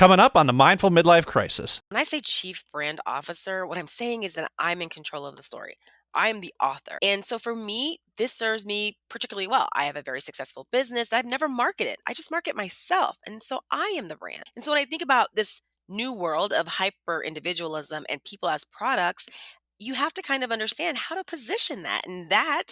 Coming up on the Mindful Midlife Crisis. When I say chief brand officer, what I'm saying is that I'm in control of the story. I'm the author. And so for me, this serves me particularly well. I have a very successful business that I've never marketed. I just market myself. And so I am the brand. And so when I think about this new world of hyper individualism and people as products, you have to kind of understand how to position that. And that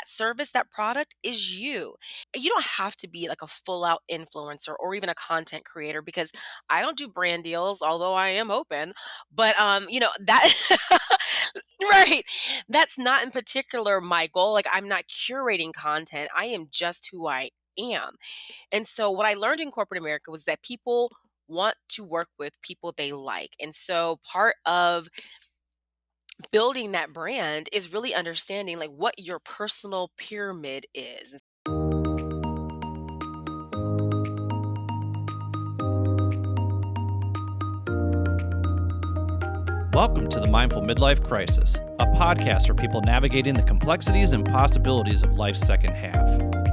service, that product is you. You don't have to be like a full out influencer or even a content creator, because I don't do brand deals, although I am open. But that right. That's not in particular my goal. Like, I'm not curating content. I am just who I am. And so what I learned in corporate America was that people want to work with people they like. And so part of building that brand is really understanding like what your personal pyramid is. Welcome to the Mindful Midlife Crisis, a podcast for people navigating the complexities and possibilities of life's second half.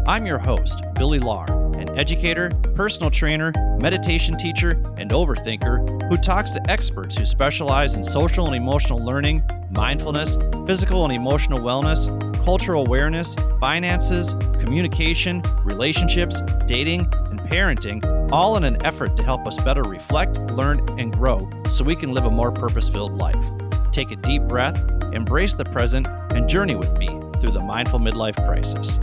I'm your host, Billy Lahr, an educator, personal trainer, meditation teacher, and overthinker who talks to experts who specialize in social and emotional learning, mindfulness, physical and emotional wellness, cultural awareness, finances, communication, relationships, dating, and parenting, all in an effort to help us better reflect, learn, and grow so we can live a more purpose-filled life. Take a deep breath, embrace the present, and journey with me through the Mindful Midlife Crisis.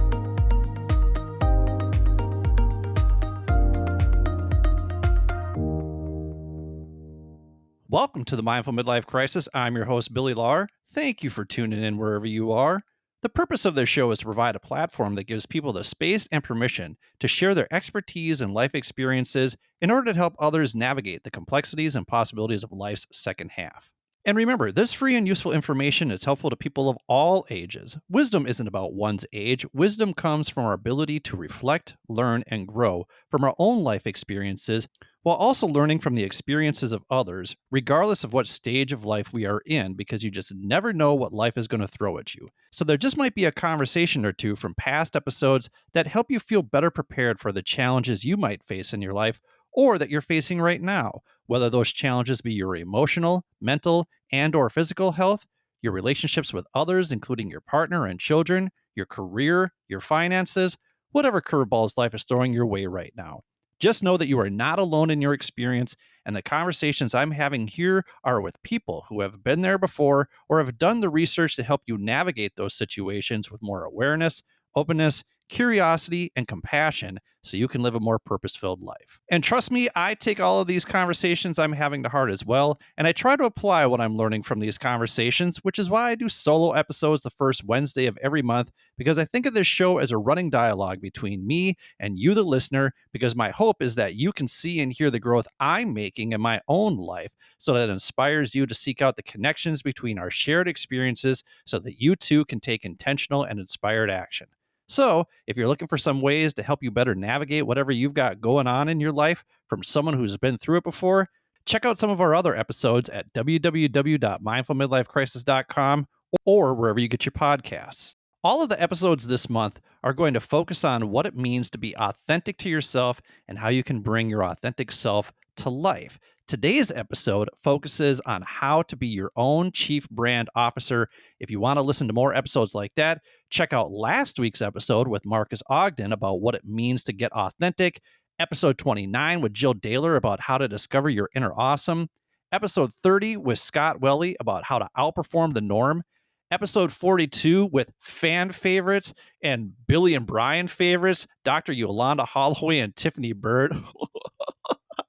Welcome to the Mindful Midlife Crisis. I'm your host, Billy Lahr. Thank you for tuning in wherever you are. The purpose of this show is to provide a platform that gives people the space and permission to share their expertise and life experiences in order to help others navigate the complexities and possibilities of life's second half. And remember, this free and useful information is helpful to people of all ages. Wisdom isn't about one's age. Wisdom comes from our ability to reflect, learn, and grow from our own life experiences, while also learning from the experiences of others, regardless of what stage of life we are in, because you just never know what life is going to throw at you. So there just might be a conversation or two from past episodes that help you feel better prepared for the challenges you might face in your life or that you're facing right now, whether those challenges be your emotional, mental, and or physical health, your relationships with others, including your partner and children, your career, your finances, whatever curveballs life is throwing your way right now. Just know that you are not alone in your experience, and the conversations I'm having here are with people who have been there before or have done the research to help you navigate those situations with more awareness, openness, curiosity, and compassion so you can live a more purpose-filled life. And trust me, I take all of these conversations I'm having to heart as well, and I try to apply what I'm learning from these conversations, which is why I do solo episodes the first Wednesday of every month, because I think of this show as a running dialogue between me and you, the listener, because my hope is that you can see and hear the growth I'm making in my own life so that it inspires you to seek out the connections between our shared experiences so that you too can take intentional and inspired action. So, if you're looking for some ways to help you better navigate whatever you've got going on in your life from someone who's been through it before, check out some of our other episodes at www.mindfulmidlifecrisis.com or wherever you get your podcasts. All of the episodes this month are going to focus on what it means to be authentic to yourself and how you can bring your authentic self to life. Today's episode focuses on how to be your own chief brand officer. If you want to listen to more episodes like that, check out last week's episode with Marcus Ogden about what it means to get authentic, episode 29 with Jill Daler about how to discover your inner awesome, episode 30 with Scott Welly about how to outperform the norm, episode 42 with fan favorites and Billy and Brian favorites, Dr. Yolanda Holloway and Tiffany Bird.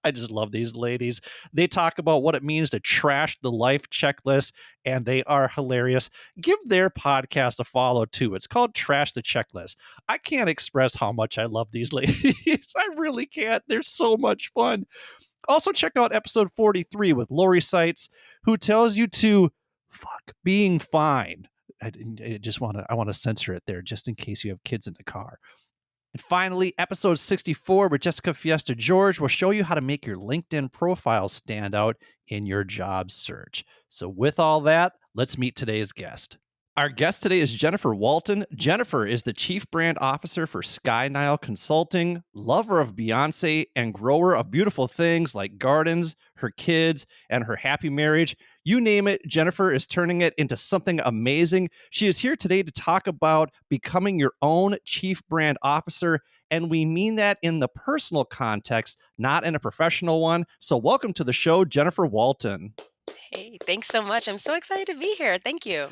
I just love these ladies. They talk about what it means to trash the life checklist, and they are hilarious. Give their podcast a follow, too. It's called Trash the Checklist. I can't express how much I love these ladies. I really can't. They're so much fun. Also, check out episode 43 with Lori Seitz, who tells you to fuck being fine. I want to censor it there just in case you have kids in the car. And finally, episode 64 with Jessica Fiesta George will show you how to make your LinkedIn profile stand out in your job search. So with all that, let's meet today's guest. Our guest today is Jennifer Walton. Jennifer is the Chief Brand Officer for Sky Nile Consulting, lover of Beyonce, and grower of beautiful things like gardens, her kids, and her happy marriage. You name it, Jennifer is turning it into something amazing. She is here today to talk about becoming your own Chief Brand Officer, and we mean that in the personal context, not in a professional one. So welcome to the show, Jennifer Walton. Hey, thanks so much. I'm so excited to be here. Thank you.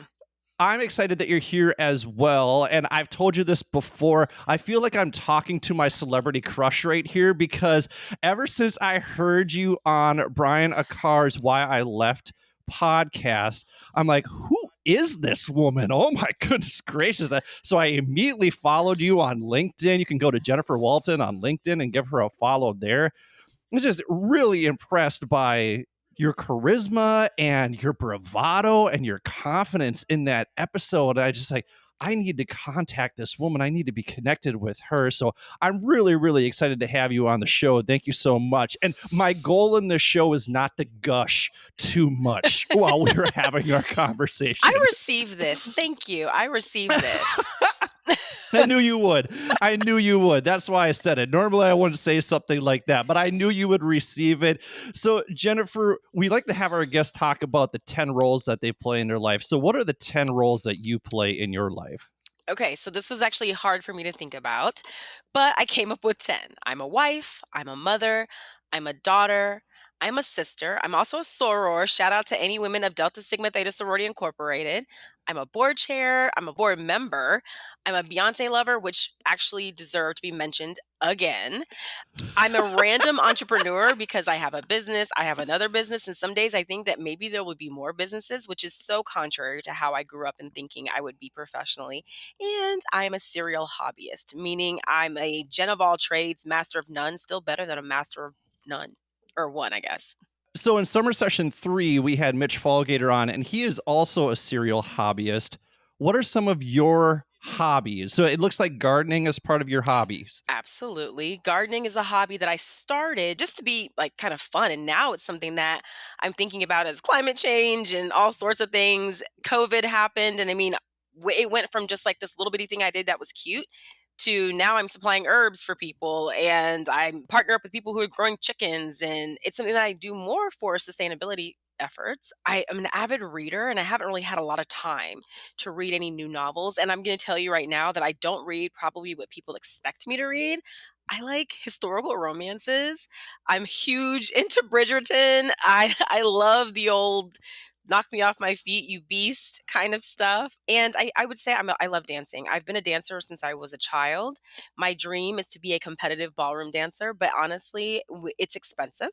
I'm excited that you're here as well. And I've told you this before. I feel like I'm talking to my celebrity crush right here because ever since I heard you on Brian Akar's Why I Left podcast, I'm like, who is this woman? Oh my goodness gracious. So I immediately followed you on LinkedIn. You can go to Jennifer Walton on LinkedIn and give her a follow there. I was just really impressed by your charisma and your bravado and your confidence in that episode. I just like, I need to contact this woman. I need to be connected with her. So I'm really, really excited to have you on the show. Thank you so much. And my goal in this show is not to gush too much while we're having our conversation. I received this. Thank you. I received this. I knew you would. I knew you would. That's why I said it. Normally, I wouldn't say something like that, but I knew you would receive it. So, Jennifer, we like to have our guests talk about the 10 roles that they play in their life. So, what are the 10 roles that you play in your life? Okay, so this was actually hard for me to think about, but I came up with 10. I'm a wife, I'm a mother, I'm a daughter, I'm a sister, I'm also a soror. Shout out to any women of Delta Sigma Theta Sorority Incorporated. I'm a board chair, I'm a board member, I'm a Beyonce lover, which actually deserved to be mentioned again. I'm a random entrepreneur because I have a business, I have another business, and some days I think that maybe there would be more businesses, which is so contrary to how I grew up in thinking I would be professionally. And I'm a serial hobbyist, meaning I'm a Jen of all trades, master of none, still better than a master of none, or one, I guess. So, in summer session 3, we had Mitch Fallgater on, and he is also a serial hobbyist. What are some of your hobbies? So, it looks like gardening is part of your hobbies. Absolutely. Gardening is a hobby that I started just to be like kind of fun. And now it's something that I'm thinking about as climate change and all sorts of things. COVID happened. And I mean, it went from just like this little bitty thing I did that was cute to now I'm supplying herbs for people and I'm partner up with people who are growing chickens. And it's something that I do more for sustainability efforts. I am an avid reader and I haven't really had a lot of time to read any new novels. And I'm going to tell you right now that I don't read probably what people expect me to read. I like historical romances. I'm huge into Bridgerton. I love the old knock me off my feet, you beast kind of stuff. And I would say I love dancing. I've been a dancer since I was a child. My dream is to be a competitive ballroom dancer, but honestly, it's expensive.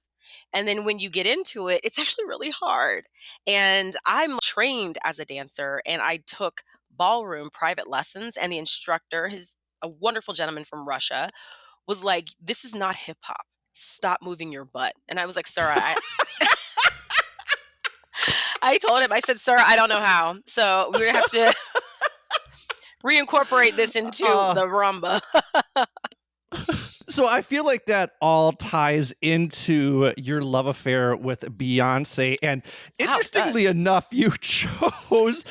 And then when you get into it, it's actually really hard. And I'm trained as a dancer and I took ballroom private lessons and the instructor, his a wonderful gentleman from Russia, was like, "This is not hip hop. Stop moving your butt." And I was like, "Sir, I told him, I said, "Sir, I don't know how. So we're gonna have to reincorporate this into the rumba." So I feel like that all ties into your love affair with Beyonce. And Wow, it interestingly does. enough, you chose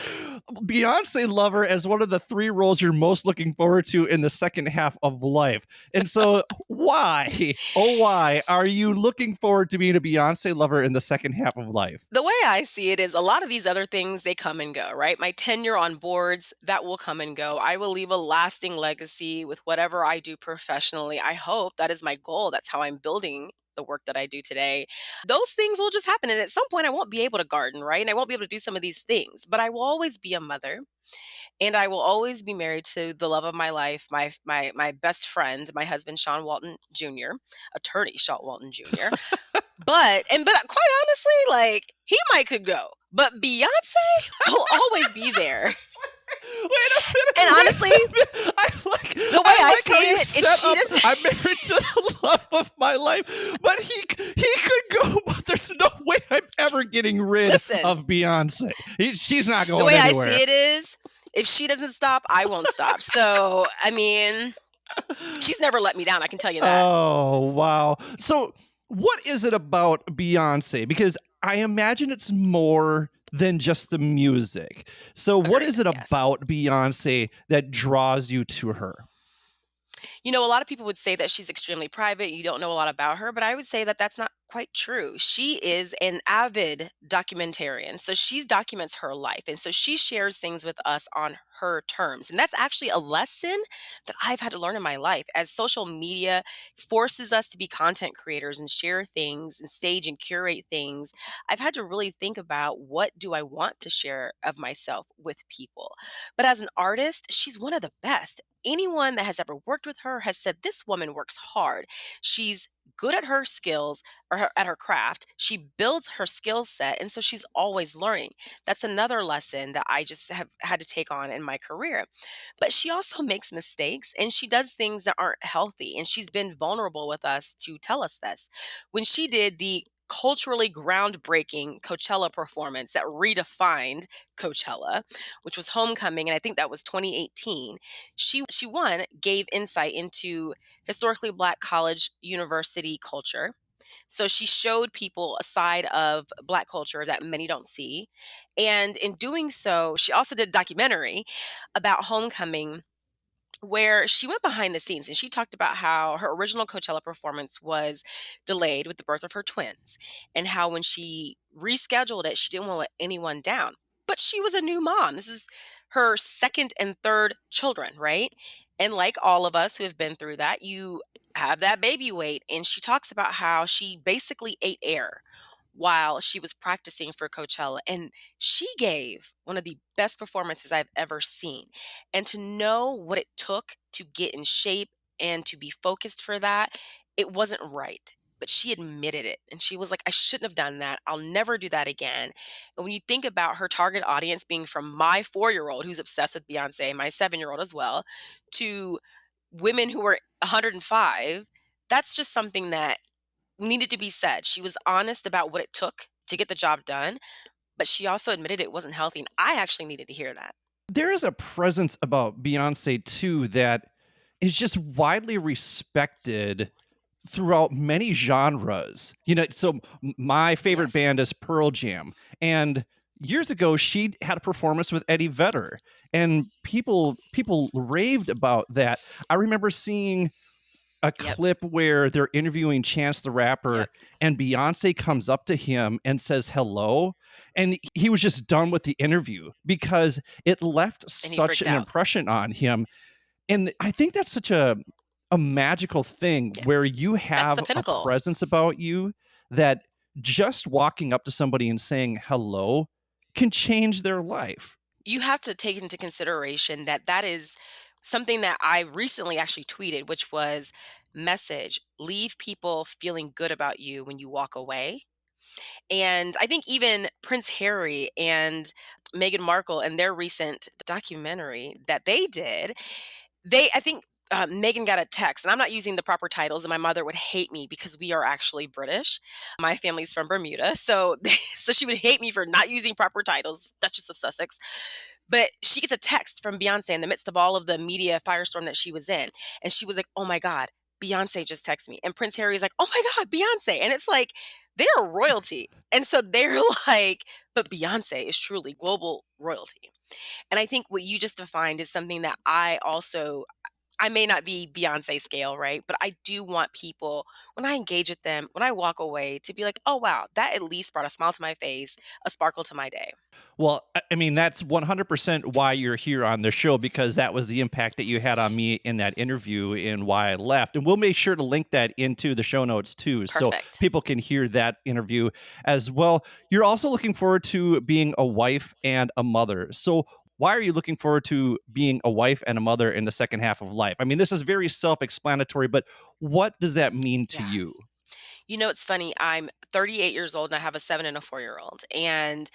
Beyonce lover as one of the 3 roles you're most looking forward to in the second half of life. And so why, oh, why are you looking forward to being a Beyonce lover in the second half of life? The way I see it is a lot of these other things, they come and go, right? My tenure on boards, that will come and go. I will leave a lasting legacy with whatever I do professionally. I hope that is my goal. That's how I'm building the work that I do today. Those things will just happen. And at some point, I won't be able to garden, right? And I won't be able to do some of these things, but I will always be a mother. And I will always be married to the love of my life, my best friend, my husband, Sean Walton Jr., attorney Sean Walton Jr. But quite honestly, like he might could go, but Beyonce will always be there. Wait a minute. And honestly, the way I see it, if she doesn't, I'm married to the love of my life, but he could go, but there's no way I'm ever getting rid listen, of Beyonce. She's not the going way anywhere. I see it is, if she doesn't stop, I won't stop. So I mean, she's never let me down. I can tell you that. Oh, wow. So what is it about Beyonce? Because I imagine it's more than just the music. So what Agreed. is it Yes. about Beyonce that draws you to her? A lot of people would say that she's extremely private. You don't know a lot about her, but I would say that that's not quite true. She is an avid documentarian. So she documents her life. And so she shares things with us on her terms. And that's actually a lesson that I've had to learn in my life as social media forces us to be content creators and share things and stage and curate things. I've had to really think about what do I want to share of myself with people. But as an artist, she's one of the best. Anyone that has ever worked with her has said this woman works hard. She's good at her skills or at her craft. She builds her skill set. And so she's always learning. That's another lesson that I just have had to take on in my career. But she also makes mistakes and she does things that aren't healthy. And she's been vulnerable with us to tell us this. When she did the culturally groundbreaking Coachella performance that redefined Coachella, which was Homecoming, and I think that was 2018. She one gave insight into historically Black college university culture. So she showed people a side of Black culture that many don't see. And in doing so, she also did a documentary about Homecoming where she went behind the scenes and she talked about how her original Coachella performance was delayed with the birth of her twins and how when she rescheduled it, she didn't want to let anyone down. But she was a new mom. This is her second and third children, right? And like all of us who have been through that, you have that baby weight. And she talks about how she basically ate air while she was practicing for Coachella. And she gave one of the best performances I've ever seen. And to know what it took to get in shape and to be focused for that, it wasn't right. But she admitted it. And she was like, I shouldn't have done that. I'll never do that again. And when you think about her target audience being from my 4 year old who's obsessed with Beyonce, my 7 year old as well, to women who were 105, that's just something that needed to be said. She was honest about what it took to get the job done, but she also admitted it wasn't healthy. And I actually needed to hear that. There is a presence about Beyonce too that is just widely respected throughout many genres. So my favorite Yes. band is Pearl Jam, and years ago she had a performance with Eddie Vedder, and people raved about that. I remember seeing a Yep. clip where they're interviewing Chance the Rapper, Yep. and Beyonce comes up to him and says hello, and he was just done with the interview because it left And he such freaked an out. impression on him. And I think that's such a magical thing Yeah. where you That's have the a pinnacle. presence about you that just walking up to somebody and saying hello can change their life. You have to take into consideration that that is something that I recently actually tweeted, which was message leave people feeling good about you when you walk away. And I think even Prince Harry and Meghan Markle and their recent documentary that they did, I think Megan got a text, and I'm not using the proper titles, and my mother would hate me because we are actually British. My family's from Bermuda, so so she would hate me for not using proper titles, Duchess of Sussex. But she gets a text from Beyonce in the midst of all of the media firestorm that she was in, and she was like, "Oh my God, Beyonce just texted me," and Prince Harry is like, "Oh my God, Beyonce," and it's like they're royalty, and so they're like, "But Beyonce is truly global royalty." And I think what you just defined is something that I may not be Beyonce scale, right? But I do want people, when I engage with them, when I walk away, to be like, oh, wow, that at least brought a smile to my face, a sparkle to my day. Well, I mean, that's 100% why you're here on the show, because that was the impact that you had on me in that interview and why I left. And we'll make sure to link that into the show notes too, so Perfect. people can hear that interview as well. You're also looking forward to being a wife and a mother. So, why are you looking forward to being a wife and a mother in the second half of life? I mean, this is very self explanatory, but what does that mean to Yeah. you? It's funny. I'm 38 years old and I have a 7 and a 4 year old. And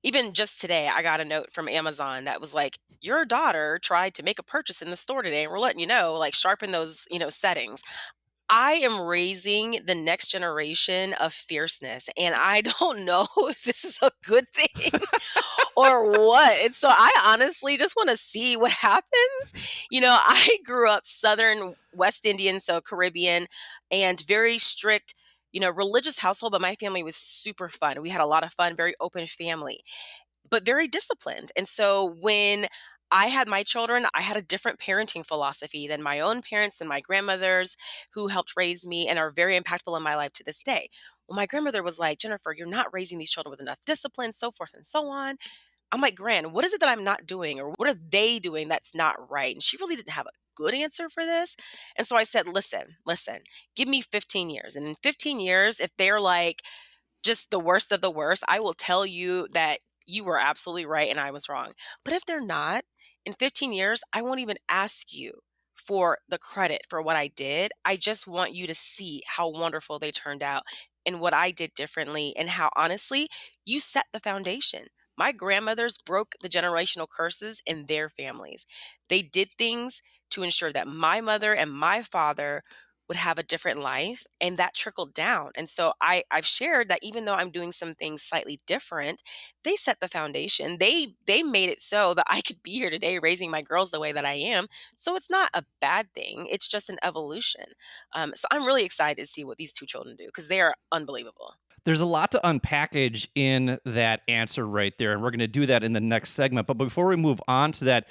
even just today, I got a note from Amazon that was like, your daughter tried to make a purchase in the store today, and we're letting you know, like, sharpen those, settings. I am raising the next generation of fierceness, and I don't know if this is a good thing or what. And so I honestly just want to see what happens. I grew up Southern West Indian, so Caribbean, and very strict. religious household, but my family was super fun. We had a lot of fun, very open family, but very disciplined. And so when I had my children, I had a different parenting philosophy than my own parents and my grandmothers who helped raise me and are very impactful in my life to this day. Well, my grandmother was like, Jennifer, you're not raising these children with enough discipline, so forth and so on. I'm like, Gran, what is it that I'm not doing? Or what are they doing that's not right? And she really didn't have a good answer for this. And so I said, listen, give me 15 years. And in 15 years, if they're like, just the worst of the worst, I will tell you that you were absolutely right and I was wrong. But if they're not, in 15 years, I won't even ask you for the credit for what I did. I just want you to see how wonderful they turned out and what I did differently and how honestly you set the foundation. My grandmothers broke the generational curses in their families. They did things to ensure that my mother and my father would have a different life, and that trickled down. And so I've shared that even though I'm doing some things slightly different, they set the foundation. They made it so that I could be here today raising my girls the way that I am. So it's not a bad thing. It's just an evolution. So I'm really excited to see what these two children do because they are unbelievable. There's a lot to unpackage in that answer right there, and we're going to do that in the next segment. But before we move on to that,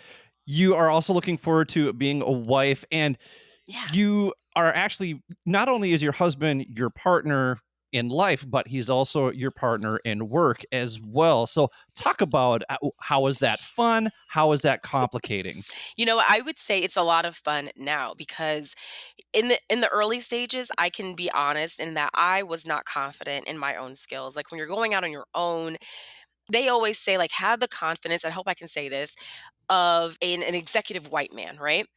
you are also looking forward to being a wife, and Yeah. you are actually not only is your husband your partner in life, but he's also your partner in work as well. So talk about how is that fun? How is that complicating? I would say it's a lot of fun now because in the early stages, I can be honest in that I was not confident in my own skills. Like when you're going out on your own, they always say like have the confidence, I hope I can say this, of an executive white man, right?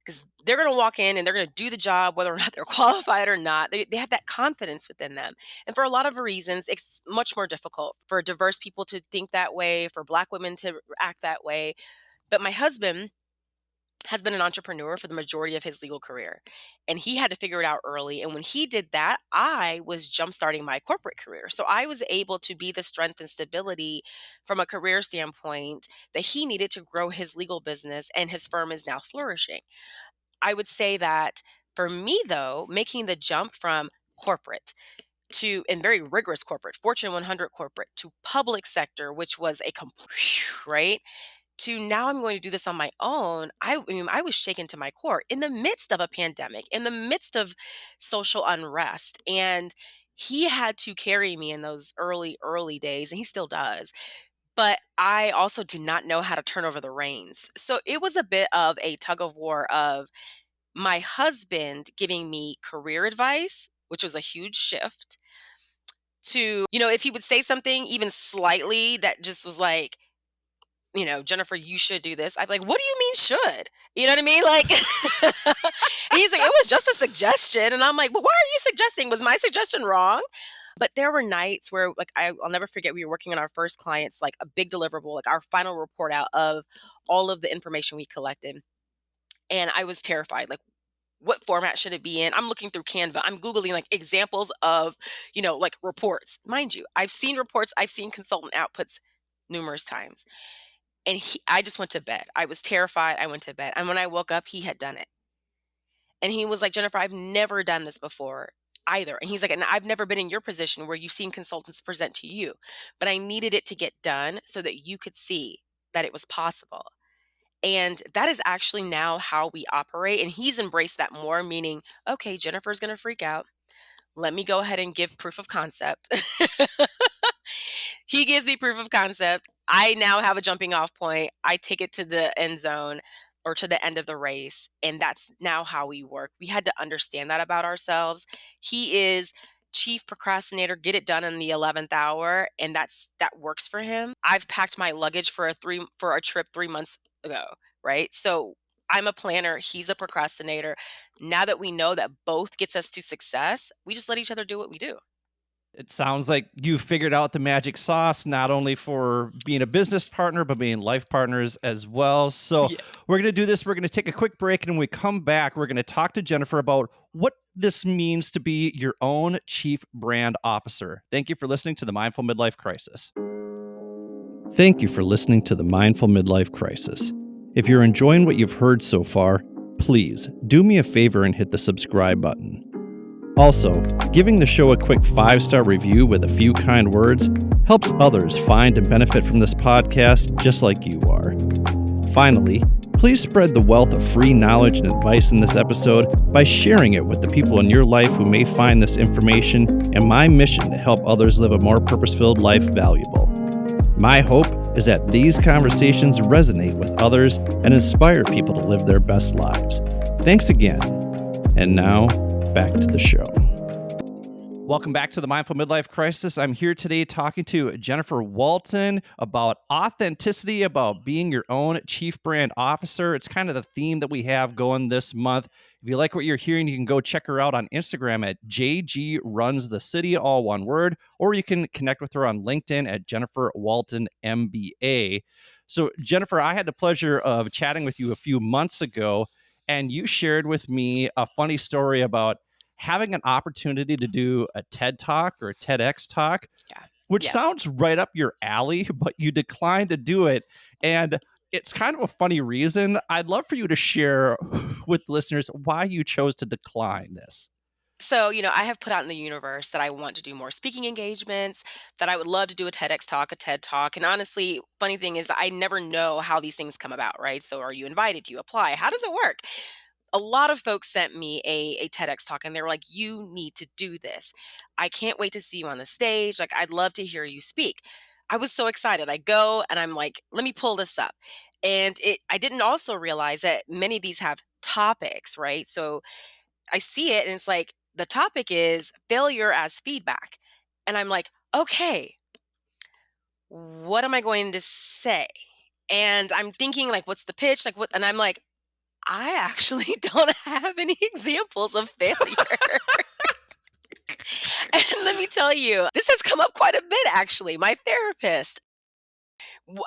Because they're going to walk in and they're going to do the job whether or not they're qualified or not. They have that confidence within them. And for a lot of reasons, it's much more difficult for diverse people to think that way, for Black women to act that way. But my husband has been an entrepreneur for the majority of his legal career. And he had to figure it out early. And when he did that, I was jumpstarting my corporate career. So I was able to be the strength and stability from a career standpoint that he needed to grow his legal business, and his firm is now flourishing. I would say that for me, though, making the jump from corporate to and very rigorous corporate, Fortune 100 corporate to public sector, which was a complete, right? To now I'm going to do this on my own. I mean, I was shaken to my core in the midst of a pandemic, in the midst of social unrest. And he had to carry me in those early days, and he still does. But I also did not know how to turn over the reins. So it was a bit of a tug of war of my husband giving me career advice, which was a huge shift, to, if he would say something even slightly that just was like, Jennifer, you should do this. I'd be like, what do you mean should? You know what I mean? Like, and he's like, it was just a suggestion. And I'm like, well, why are you suggesting? Was my suggestion wrong? But there were nights where, like, I'll never forget, we were working on our first clients, like a big deliverable, like our final report out of all of the information we collected. And I was terrified. Like, what format should it be in? I'm looking through Canva. I'm Googling like examples of, like reports. Mind you, I've seen reports, I've seen consultant outputs numerous times. And I just went to bed. I was terrified. I went to bed. And when I woke up, he had done it. And he was like, Jennifer, I've never done this before either. And he's like, and I've never been in your position where you've seen consultants present to you, but I needed it to get done so that you could see that it was possible. And that is actually now how we operate. And he's embraced that more, meaning, okay, Jennifer's going to freak out. Let me go ahead and give proof of concept. He gives me proof of concept. I now have a jumping off point. I take it to the end zone or to the end of the race. And that's now how we work. We had to understand that about ourselves. He is chief procrastinator, get it done in the 11th hour. And that works for him. I've packed my luggage for a trip 3 months ago, right? So I'm a planner. He's a procrastinator. Now that we know that both gets us to success, we just let each other do what we do. It sounds like you figured out the magic sauce, not only for being a business partner, but being life partners as well. So Yeah. we're going to do this. We're going to take a quick break. And when we come back, we're going to talk to Jennifer about what this means to be your own chief brand officer. Thank you for listening to the Mindful Midlife Crisis. Thank you for listening to the Mindful Midlife Crisis. If you're enjoying what you've heard so far, please do me a favor and hit the subscribe button. Also, giving the show a quick 5-star review with a few kind words helps others find and benefit from this podcast just like you are. Finally, please spread the wealth of free knowledge and advice in this episode by sharing it with the people in your life who may find this information and my mission to help others live a more purpose-filled life valuable. My hope is that these conversations resonate with others and inspire people to live their best lives. Thanks again. And now, back to the show. Welcome back to the Mindful Midlife Crisis. I'm here today talking to Jennifer Walton about authenticity, about being your own chief brand officer. It's kind of the theme that we have going this month. If you like what you're hearing, you can go check her out on Instagram at JG Runs the City, all one word, or you can connect with her on LinkedIn at Jennifer Walton MBA. So, Jennifer, I had the pleasure of chatting with you a few months ago, and you shared with me a funny story about having an opportunity to do a TED Talk or a TEDx talk, Yeah. which Yeah. sounds right up your alley, but you declined to do it. And it's kind of a funny reason. I'd love for you to share with listeners why you chose to decline this. So, I have put out in the universe that I want to do more speaking engagements, that I would love to do a TEDx talk, a TED talk. And honestly, funny thing is, I never know how these things come about, right? So, are you invited? Do you apply? How does it work? A lot of folks sent me a TEDx talk and they were like, you need to do this. I can't wait to see you on the stage. Like, I'd love to hear you speak. I was so excited. I go and I'm like, let me pull this up. I didn't also realize that many of these have topics, right? So I see it and it's like, the topic is failure as feedback. And I'm like, okay, what am I going to say? And I'm thinking, like, what's the pitch? Like, what? And I'm like, I actually don't have any examples of failure. And let me tell you, this has come up quite a bit, actually. My therapist,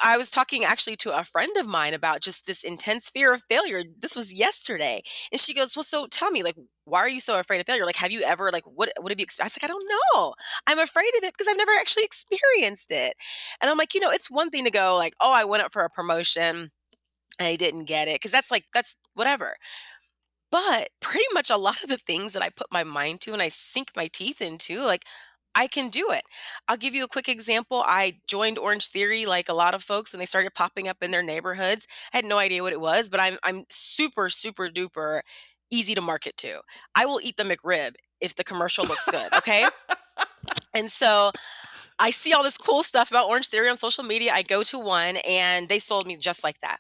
I was talking actually to a friend of mine about just this intense fear of failure. This was yesterday. And she goes, well, so tell me, like, why are you so afraid of failure? Like, have you ever, like, what have you experienced? I was like, I don't know. I'm afraid of it because I've never actually experienced it. And I'm like, it's one thing to go, like, oh, I went up for a promotion and I didn't get it. Cause that's whatever. But pretty much a lot of the things that I put my mind to and I sink my teeth into, like, I can do it. I'll give you a quick example. I joined Orange Theory like a lot of folks when they started popping up in their neighborhoods. I had no idea what it was, but I'm super, super duper easy to market to. I will eat the McRib if the commercial looks good. Okay. And so I see all this cool stuff about Orange Theory on social media. I go to one and they sold me just like that.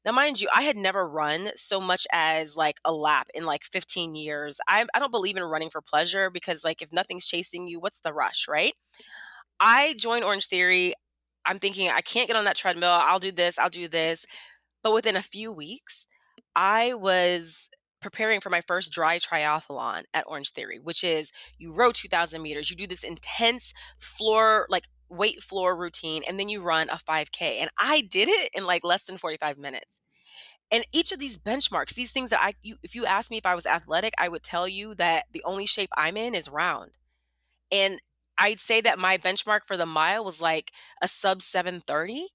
Now, mind you, I had never run so much as like a lap in like 15 years. I don't believe in running for pleasure because, like, if nothing's chasing you, what's the rush, right? I joined Orange Theory. I'm thinking, I can't get on that treadmill. I'll do this, I'll do this. But within a few weeks, I was preparing for my first dry triathlon at Orange Theory, which is you row 2,000 meters, you do this intense floor, like weight floor routine, and then you run a 5K. And I did it in like less than 45 minutes. And each of these benchmarks, these things that if you asked me if I was athletic, I would tell you that the only shape I'm in is round. And I'd say that my benchmark for the mile was like a sub 7:30.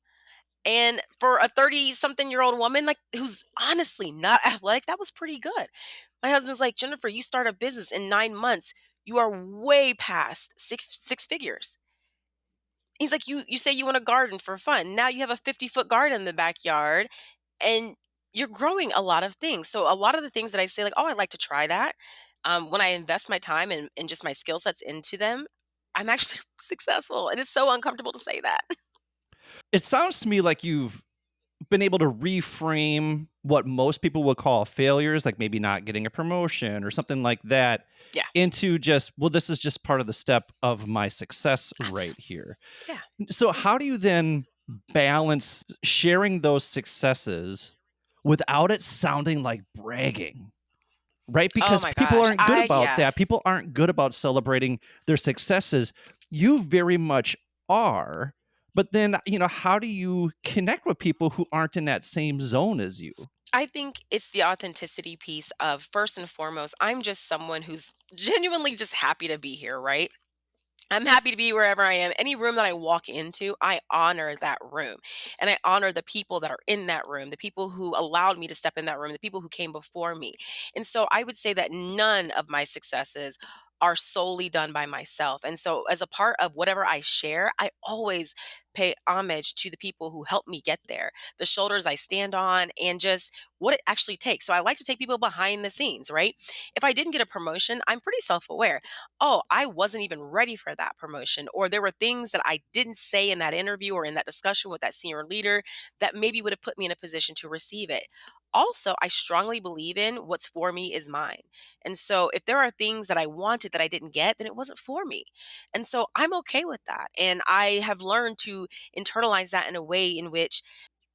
And for a 30-something-year-old woman, like, who's honestly not athletic, that was pretty good. My husband's like, "Jennifer, you start a business in 9 months. You are way past six figures." He's like, "You say you want a garden for fun. Now you have a 50-foot garden in the backyard, and you're growing a lot of things." So a lot of the things that I say, like, "Oh, I'd like to try that," when I invest my time and just my skill sets into them, I'm actually successful, and it's so uncomfortable to say that. It sounds to me like you've been able to reframe what most people would call failures, like maybe not getting a promotion or something like that, Yeah, into just, well, this is just part of the step of my success right abs here. yeah. So, how do you then balance sharing those successes without it sounding like bragging? Right? Oh Because my people gosh. aren't good about Yeah. that. People aren't good about celebrating their successes. You very much are. But then, how do you connect with people who aren't in that same zone as you? I think it's the authenticity piece of, first and foremost, I'm just someone who's genuinely just happy to be here, right? I'm happy to be wherever I am. Any room that I walk into, I honor that room. And I honor the people that are in that room, the people who allowed me to step in that room, the people who came before me. And so I would say that none of my successes are solely done by myself. And so, as a part of whatever I share, I always pay homage to the people who helped me get there, the shoulders I stand on, and just what it actually takes. So, I like to take people behind the scenes, right? If I didn't get a promotion, I'm pretty self aware. Oh, I wasn't even ready for that promotion, or there were things that I didn't say in that interview or in that discussion with that senior leader that maybe would have put me in a position to receive it. Also, I strongly believe in what's for me is mine. And so if there are things that I wanted that I didn't get, then it wasn't for me. And so I'm okay with that. And I have learned to internalize that in a way in which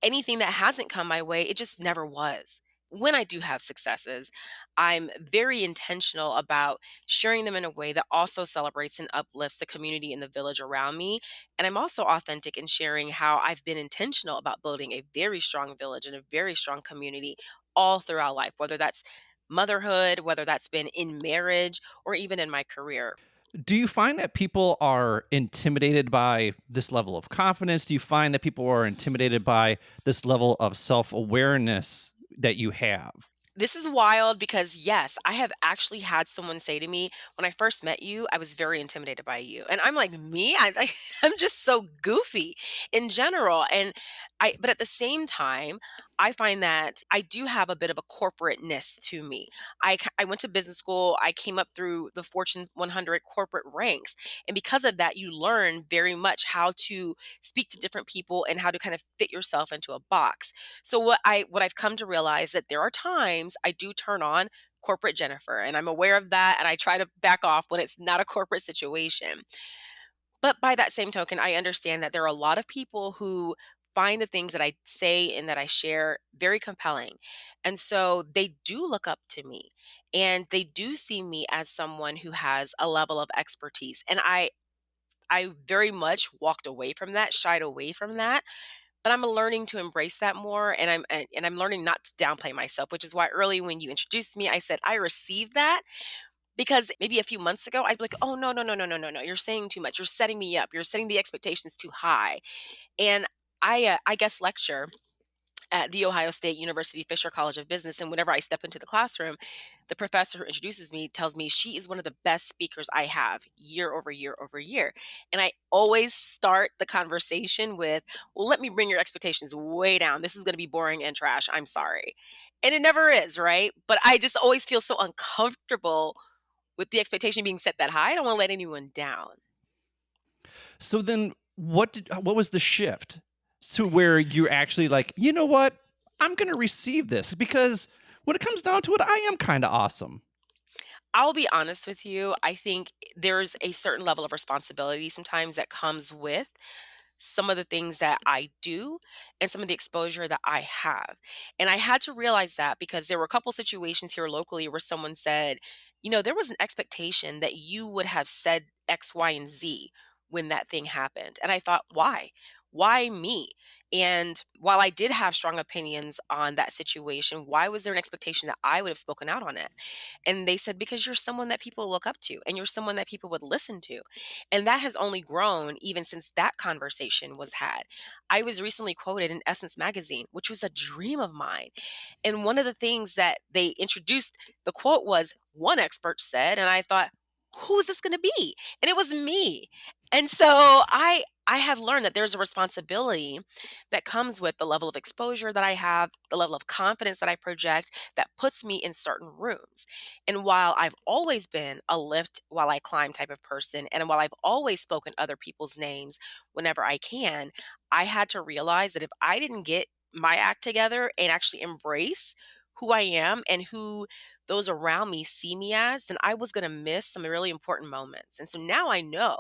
anything that hasn't come my way, it just never was. When I do have successes, I'm very intentional about sharing them in a way that also celebrates and uplifts the community and the village around me. And I'm also authentic in sharing how I've been intentional about building a very strong village and a very strong community all throughout life, whether that's motherhood, whether that's been in marriage, or even in my career. Do you find that people are intimidated by this level of confidence? Do you find that people are intimidated by this level of self-awareness that you have? This is wild because, yes, I have actually had someone say to me, "When I first met you, I was very intimidated by you." And I'm like, "Me? I like I'm just so goofy in general." And but at the same time, I find that I do have a bit of a corporateness to me. I went to business school. I came up through the Fortune 100 corporate ranks. And because of that, you learn very much how to speak to different people and how to kind of fit yourself into a box. So what I've come to realize that there are times I do turn on corporate Jennifer, and I'm aware of that, and I try to back off when it's not a corporate situation. But by that same token, I understand that there are a lot of people who find the things that I say and that I share very compelling. And so they do look up to me, and they do see me as someone who has a level of expertise. And I very much walked away from that, shied away from that, but I'm learning to embrace that more, and I'm learning not to downplay myself, which is why early when you introduced me, I said I received that because maybe a few months ago I'd be like, "Oh no, no, no, no, no, no, no! You're saying too much. You're setting me up. You're setting the expectations too high." And I guest lecture at the Ohio State University Fisher College of Business, and whenever I step into the classroom, the professor who introduces me tells me she is one of the best speakers I have year over year over year. And I always start the conversation with, "Well, let me bring your expectations way down. This is going to be boring and trash. I'm sorry." And it never is, right? But I just always feel so uncomfortable with the expectation being set that high. I don't want to let anyone down. So then what was the shift to where you're actually like, "You know what? I'm gonna receive this," because when it comes down to it, I am kinda awesome. I'll be honest with you. I think there's a certain level of responsibility sometimes that comes with some of the things that I do and some of the exposure that I have. And I had to realize that because there were a couple situations here locally where someone said, there was an expectation that you would have said X, Y, and Z when that thing happened. And I thought, why? Why me? And while I did have strong opinions on that situation, why was there an expectation that I would have spoken out on it? And they said, because you're someone that people look up to and you're someone that people would listen to. And that has only grown even since that conversation was had. I was recently quoted in Essence magazine, which was a dream of mine. And one of the things that they introduced, the quote was, one expert said, and I thought, who is this going to be? And it was me. And so I have learned that there's a responsibility that comes with the level of exposure that I have, the level of confidence that I project that puts me in certain rooms. And while I've always been a lift while I climb type of person, and while I've always spoken other people's names whenever I can, I had to realize that if I didn't get my act together and actually embrace who I am and who those around me see me as, then I was going to miss some really important moments. And so now I know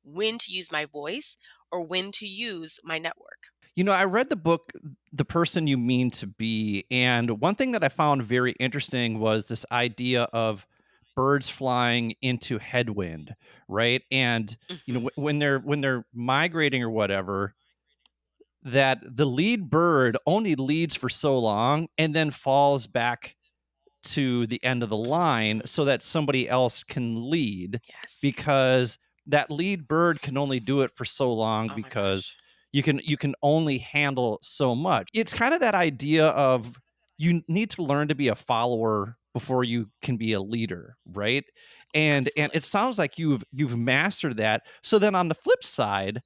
when to use my voice or when to use my network. I read the book The Person You Mean to Be, and one thing that I found very interesting was this idea of birds flying into headwind, right? And Mhm. when they're migrating or whatever, that the lead bird only leads for so long and then falls back to the end of the line Mhm. so that somebody else can lead, Yes. because that lead bird can only do it for so long, Oh my because gosh. you can only handle so much. It's kind of that idea of you need to learn to be a follower before you can be a leader, right? and Absolutely. it sounds like you've mastered that. So then on the flip side,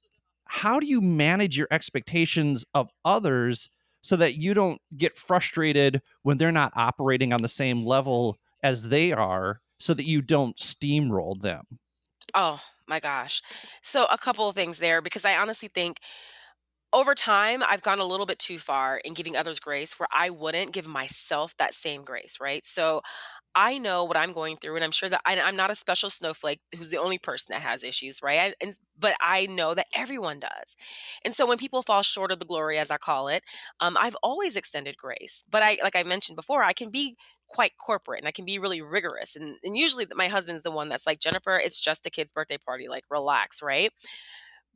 how do you manage your expectations of others so that you don't get frustrated when they're not operating on the same level as they are so that you don't steamroll them? Oh my gosh. So a couple of things there because I honestly think over time I've gone a little bit too far in giving others grace where I wouldn't give myself that same grace, right? So I know what I'm going through, and I'm sure that I'm not a special snowflake who's the only person that has issues, right? But I know that everyone does. And so when people fall short of the glory, as I call it, I've always extended grace. But like I mentioned before, I can be quite corporate and I can be really rigorous. And usually my husband's the one that's like, Jennifer, it's just a kid's birthday party. Like, relax, right?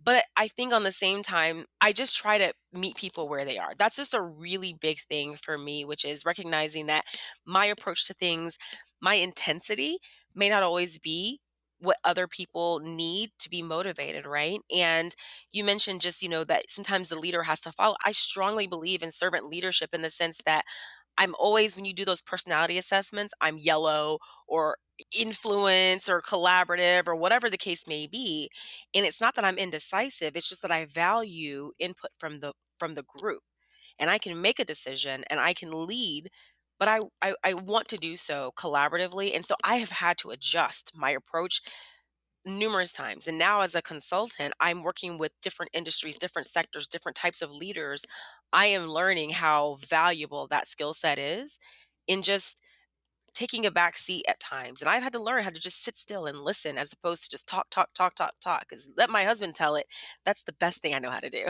But I think on the same time, I just try to meet people where they are. That's just a really big thing for me, which is recognizing that my approach to things, my intensity may not always be what other people need to be motivated, right? And you mentioned just, that sometimes the leader has to follow. I strongly believe in servant leadership in the sense that I'm always when you do those personality assessments, I'm yellow or influence or collaborative or whatever the case may be. And it's not that I'm indecisive, it's just that I value input from the group. And I can make a decision and I can lead, but I want to do so collaboratively. And so I have had to adjust my approach numerous times. And now as a consultant, I'm working with different industries, different sectors, different types of leaders. I am learning how valuable that skill set is in just taking a back seat at times. And I've had to learn how to just sit still and listen as opposed to just talk, talk, talk, talk, talk. Because let my husband tell it. That's the best thing I know how to do.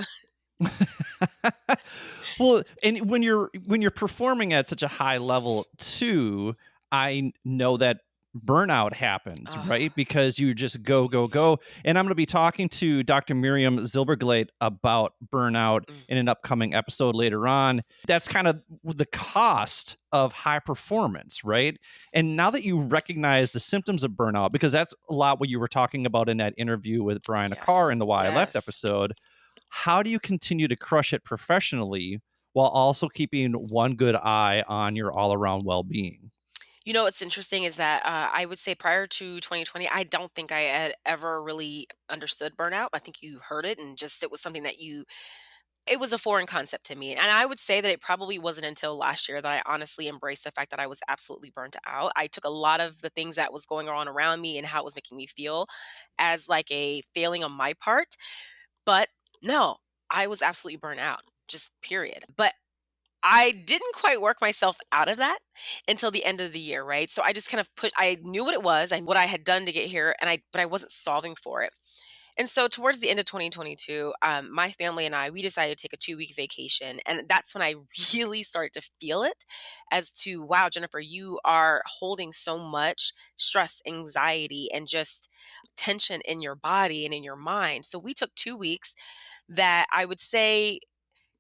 Well, and when you're performing at such a high level too, know that burnout happens, Oh, right? Because you just go, go, go. And I'm going to be talking to Dr. Miriam Zilbergleit about burnout mm, in an upcoming episode later on. That's kind of the cost of high performance, right? And now that you recognize the symptoms of burnout, because that's a lot what you were talking about in that interview with Brian Akar yes. in the Why I Left Yes. episode, how do you continue to crush it professionally while also keeping one good eye on your all around well being? What's interesting is that I would say prior to 2020, I don't think I had ever really understood burnout. I think you heard it and just it was something that it was a foreign concept to me. And I would say that it probably wasn't until last year that I honestly embraced the fact that I was absolutely burnt out. I took a lot of the things that was going on around me and how it was making me feel as like a failing on my part. But no, I was absolutely burnt out, just period. But I didn't quite work myself out of that until the end of the year, right? So I just kind of I knew what it was and what I had done to get here, but I wasn't solving for it. And so towards the end of 2022, my family and we decided to take a 2-week vacation. And that's when I really started to feel it as to, wow, Jennifer, you are holding so much stress, anxiety, and just tension in your body and in your mind. So we took 2 weeks that I would say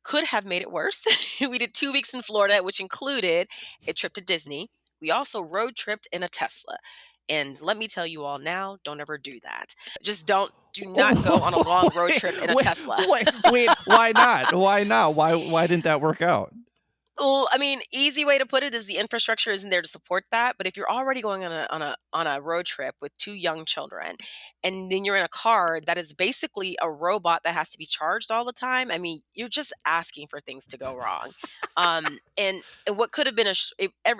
could have made it worse. We did 2 weeks in Florida, which included a trip to Disney. We also road tripped in a Tesla. And let me tell you all now, don't ever do that. Just do not go on a long road wait, trip in a wait, Tesla. wait, why not? Why not? Why didn't that work out? Well, I mean, easy way to put it is the infrastructure isn't there to support that. But if you're already going on a road trip with two young children, and then you're in a car that is basically a robot that has to be charged all the time, I mean, you're just asking for things to go wrong. And what could have been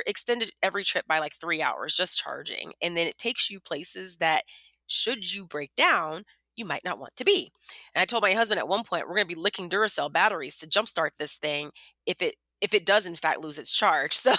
extended every trip by like 3 hours just charging, and then it takes you places that should you break down, you might not want to be. And I told my husband at one point, we're going to be licking Duracell batteries to jumpstart this thing if it does in fact lose its charge. So,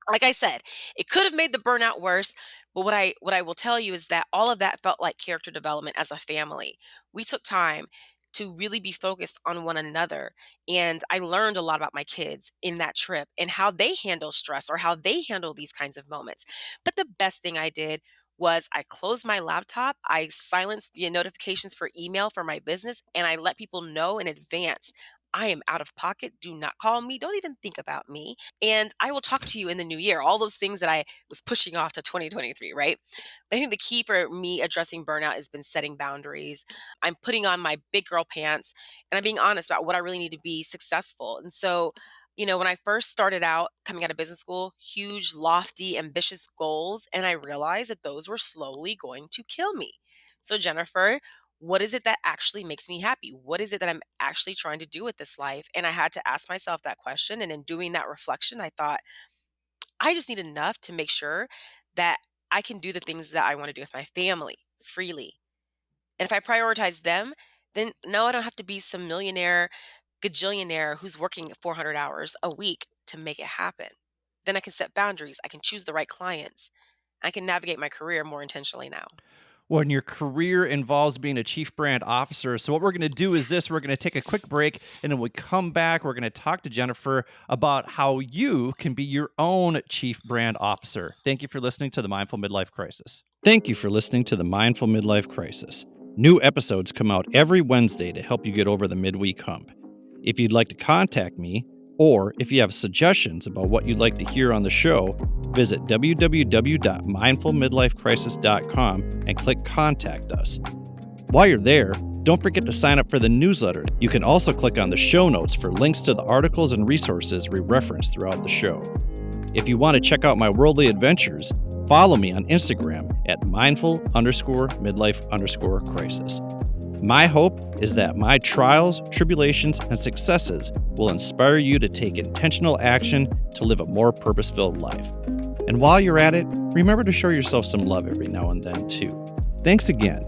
like I said, it could have made the burnout worse. But what I will tell you is that all of that felt like character development as a family. We took time to really be focused on one another. And I learned a lot about my kids in that trip and how they handle stress or how they handle these kinds of moments. But the best thing I did was I closed my laptop, I silenced the notifications for email for my business, and I let people know in advance I am out of pocket. Do not call me. Don't even think about me. And I will talk to you in the new year. All those things that I was pushing off to 2023, right? I think the key for me addressing burnout has been setting boundaries. I'm putting on my big girl pants and I'm being honest about what I really need to be successful. And so When I first started out coming out of business school, huge, lofty, ambitious goals, and I realized that those were slowly going to kill me. So, Jennifer, what is it that actually makes me happy? What is it that I'm actually trying to do with this life? And I had to ask myself that question. And in doing that reflection, I thought, I just need enough to make sure that I can do the things that I want to do with my family freely. And if I prioritize them, then no, I don't have to be some millionaire, gajillionaire who's working 400 hours a week to make it happen. Then I can set boundaries. I can choose the right clients. I can navigate my career more intentionally now. When your career involves being a chief brand officer. So, what we're going to do is this: we're going to take a quick break, and then we come back. We're going to talk to Jennifer about how you can be your own chief brand officer. Thank you for listening to the Mindful Midlife Crisis. Thank you for listening to the Mindful Midlife Crisis. New episodes come out every Wednesday to help you get over the midweek hump. If you'd like to contact me, or if you have suggestions about what you'd like to hear on the show, visit www.mindfulmidlifecrisis.com and click Contact Us. While you're there, don't forget to sign up for the newsletter. You can also click on the show notes for links to the articles and resources we reference throughout the show. If you want to check out my worldly adventures, follow me on Instagram at mindful_midlife_crisis. My hope is that my trials, tribulations, and successes will inspire you to take intentional action to live a more purpose-filled life. And while you're at it, remember to show yourself some love every now and then, too. Thanks again.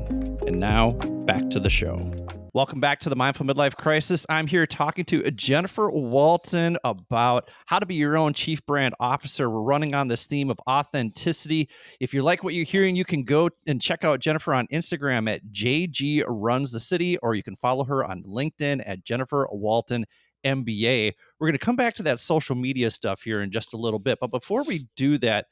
And now, back to the show. Welcome back to the Mindful Midlife Crisis. I'm here talking to Jennifer Walton about how to be your own chief brand officer. We're running on this theme of authenticity. If you like what you're hearing, you can go and check out Jennifer on Instagram at JG Runs the City, or you can follow her on LinkedIn at Jennifer Walton MBA. We're going to come back to that social media stuff here in just a little bit. But before we do that,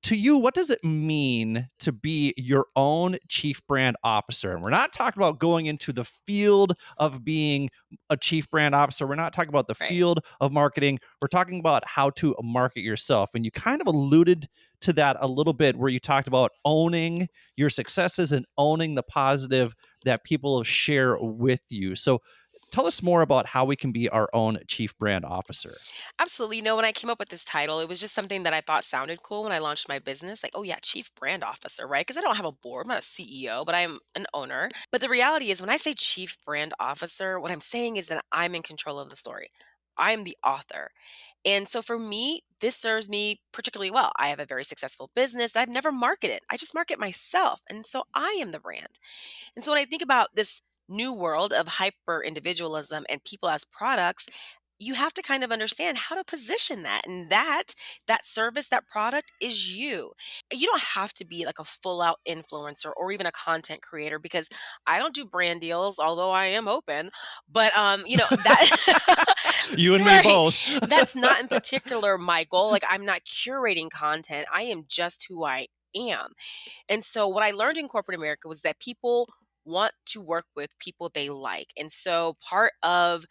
to you, what does it mean to be your own chief brand officer? And we're not talking about going into the field of being a chief brand officer. We're not talking about the Right. field of marketing. We're talking about how to market yourself. And you kind of alluded to that a little bit where you talked about owning your successes and owning the positive that people share with you. So tell us more about how we can be our own chief brand officer. Absolutely. When I came up with this title, it was just something that I thought sounded cool when I launched my business. Like, oh, yeah, chief brand officer, right? Because I don't have a board. I'm not a CEO, but I'm an owner. But the reality is, when I say chief brand officer, what I'm saying is that I'm in control of the story. I'm the author. And so for me, this serves me particularly well. I have a very successful business. I've never marketed. I just market myself. And so I am the brand. And so when I think about this new world of hyper individualism and people as products, you have to kind of understand how to position that, and that service, that product is you. You don't have to be like a full out influencer or even a content creator, because I don't do brand deals, although I am open. But that You and me right, both. that's not in particular my goal. Like, I'm not curating content, I am just who I am. And so what I learned in corporate America was that people want to work with people they like. And so part of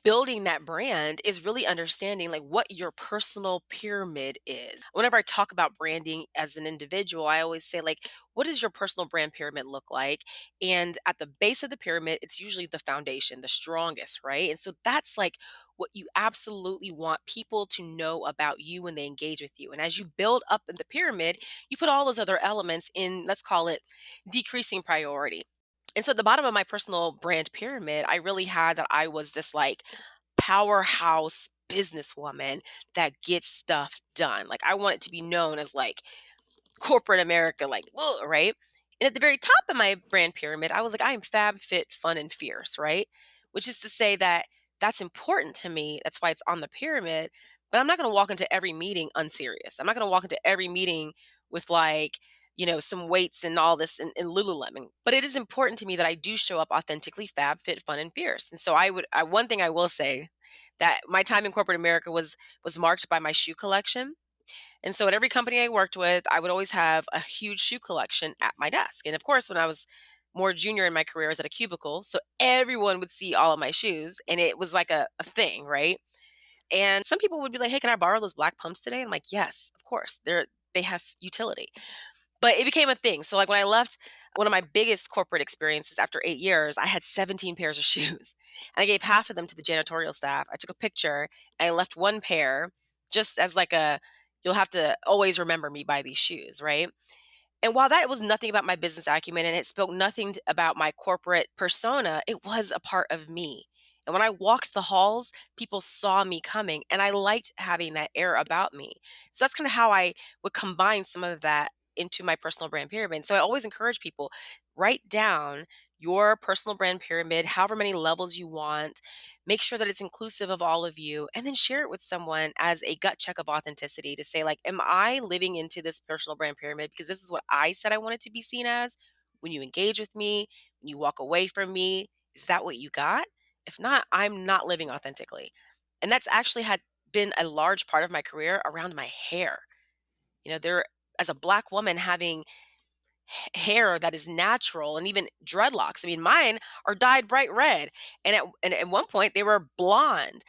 building that brand is really understanding like what your personal pyramid is. Whenever I talk about branding as an individual, I always say, like, what does your personal brand pyramid look like? And at the base of the pyramid, it's usually the foundation, the strongest, right? And so that's like what you absolutely want people to know about you when they engage with you. And as you build up in the pyramid, you put all those other elements in, let's call it decreasing priority. And so at the bottom of my personal brand pyramid, I really had that I was this like powerhouse businesswoman that gets stuff done. Like, I want it to be known as like corporate America, like, whoa, right? And at the very top of my brand pyramid, I was like, I am fab, fit, fun, and fierce, right? Which is to say that that's important to me. That's why it's on the pyramid. But I'm not going to walk into every meeting unserious. I'm not going to walk into every meeting with like, some weights and all this and Lululemon. But it is important to me that I do show up authentically fab, fit, fun, and fierce. And so one thing I will say, that my time in corporate America was marked by my shoe collection. And so at every company I worked with, I would always have a huge shoe collection at my desk. And of course, when I was more junior in my career, I was at a cubicle. So everyone would see all of my shoes. And it was like a thing, right? And some people would be like, hey, can I borrow those black pumps today? I'm like, yes, of course. They have utility. But it became a thing. So, like, when I left one of my biggest corporate experiences after 8 years, I had 17 pairs of shoes, and I gave half of them to the janitorial staff. I took a picture, and I left 1 pair just as, like, a, "You'll have to always remember me by these shoes," right? And while that was nothing about my business acumen and it spoke nothing about my corporate persona, it was a part of me. And when I walked the halls, people saw me coming and I liked having that air about me. So that's kind of how I would combine some of that into my personal brand pyramid. So I always encourage people, write down your personal brand pyramid, however many levels you want. Make sure that it's inclusive of all of you and then share it with someone as a gut check of authenticity to say, like, am I living into this personal brand pyramid because this is what I said I wanted to be seen as? When you engage with me, when you walk away from me, is that what you got? If not, I'm not living authentically. And that's actually had been a large part of my career around my hair. There, as a Black woman having hair that is natural and even dreadlocks. I mean, mine are dyed bright red, and at one point they were blonde,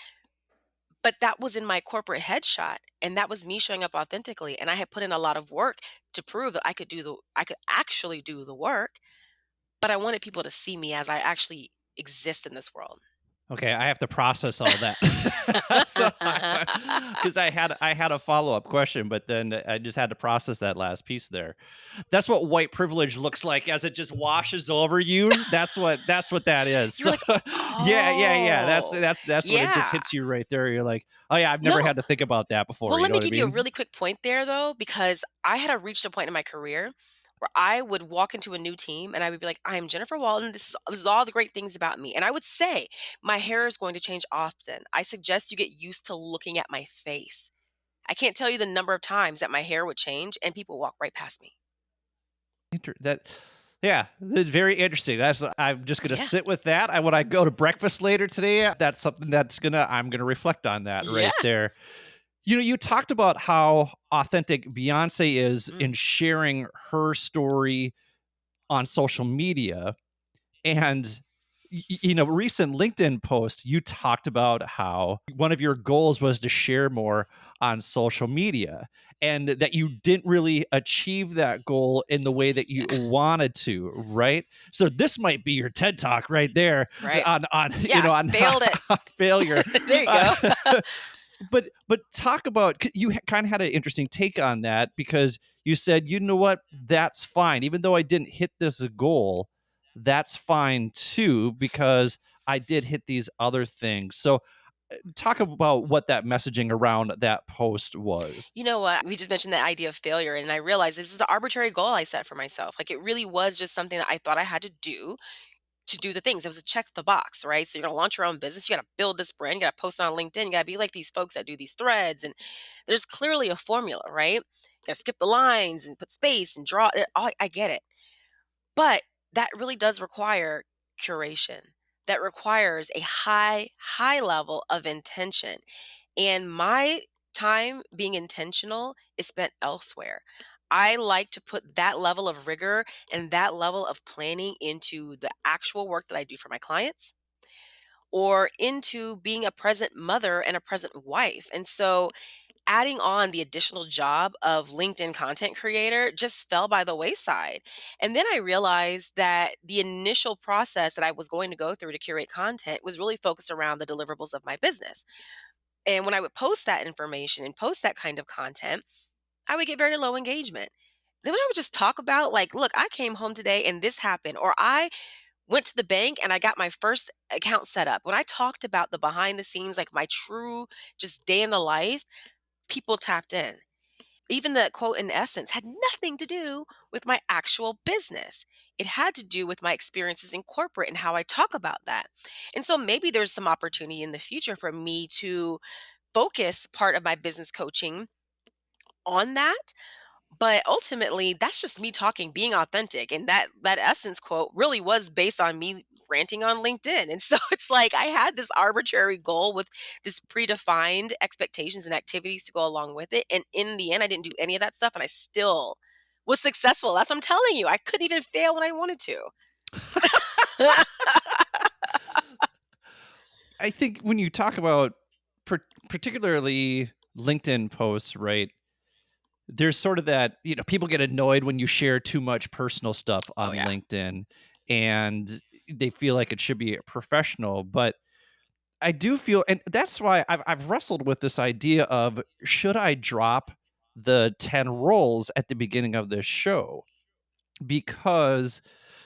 but that was in my corporate headshot, and that was me showing up authentically. And I had put in a lot of work to prove that I could actually do the work, but I wanted people to see me as I actually exist in this world. Okay, I have to process all that. So, because I had a follow-up question, but then I just had to process that last piece there. That's what white privilege looks like as it just washes over you. That's what that is. You were So, like, yeah, yeah, yeah. That's oh, that's that's when it just yeah. hits you right there. You're like, "Oh, yeah, I've never No, had to think about that before." well, You let know me what I give you a mean? really quick point there, though, because I had reached a point in my career where I would walk into a new team and I would be like, I am Jennifer Walton. This is all the great things about me. And I would say, my hair is going to change often. I suggest you get used to looking at my face. I can't tell you the number of times that my hair would change and people walk right past me. That yeah, that's very interesting. I'm just gonna Yeah. sit with that. When I go to breakfast later today, that's something I'm gonna reflect on that Yeah. right there. You talked about how authentic Beyonce is Mm. in sharing her story on social media. And recent LinkedIn post, you talked about how one of your goals was to share more on social media and that you didn't really achieve that goal in the way that you wanted to, right? So this might be your TED talk right there Right. on Yeah. I on failed it. failure. There you Uh, go. but talk about, you kind of had an interesting take on that because you said, you know what, that's fine, even though I didn't hit this goal, that's fine too because I did hit these other things. So talk about what that messaging around that post was. You know what? We just mentioned the idea of failure, and I realized this is an arbitrary goal I set for myself. Like, it really was just something that I thought I had to do the things. It was a check the box, right? So you're gonna launch your own business. You gotta build this brand. You gotta post on LinkedIn. You gotta be like these folks that do these threads. And there's clearly a formula, right? You gotta skip the lines and put space and draw. I get it. But that really does require curation. That requires a high level of intention. And my time being intentional is spent elsewhere. I like to put that level of rigor and that level of planning into the actual work that I do for my clients or into being a present mother and a present wife. And so adding on the additional job of LinkedIn content creator just fell by the wayside. And then I realized that the initial process that I was going to go through to curate content was really focused around the deliverables of my business. And when I would post that information and post that kind of content, I would get very low engagement. Then when I would just talk about, like, look, I came home today and this happened, or I went to the bank and I got my first account set up. When I talked about the behind the scenes, like my true just day in the life, people tapped in. Even the quote in essence had nothing to do with my actual business. It had to do with my experiences in corporate and how I talk about that. And so maybe there's some opportunity in the future for me to focus part of my business coaching on that, but ultimately that's just me talking, being authentic, and that essence quote really was based on me ranting on LinkedIn. And so it's like I had this arbitrary goal with this predefined expectations and activities to go along with it, and in the end I didn't do any of that stuff and I still was successful. That's what I'm telling you. I couldn't even fail when I wanted to. I think when you talk about particularly LinkedIn posts, right? there's sort of that, people get annoyed when you share too much personal stuff Oh, on yeah. LinkedIn, and they feel like it should be professional. But I do feel, and that's why I've wrestled with this idea of, should I drop the 10 roles at the beginning of this show? Because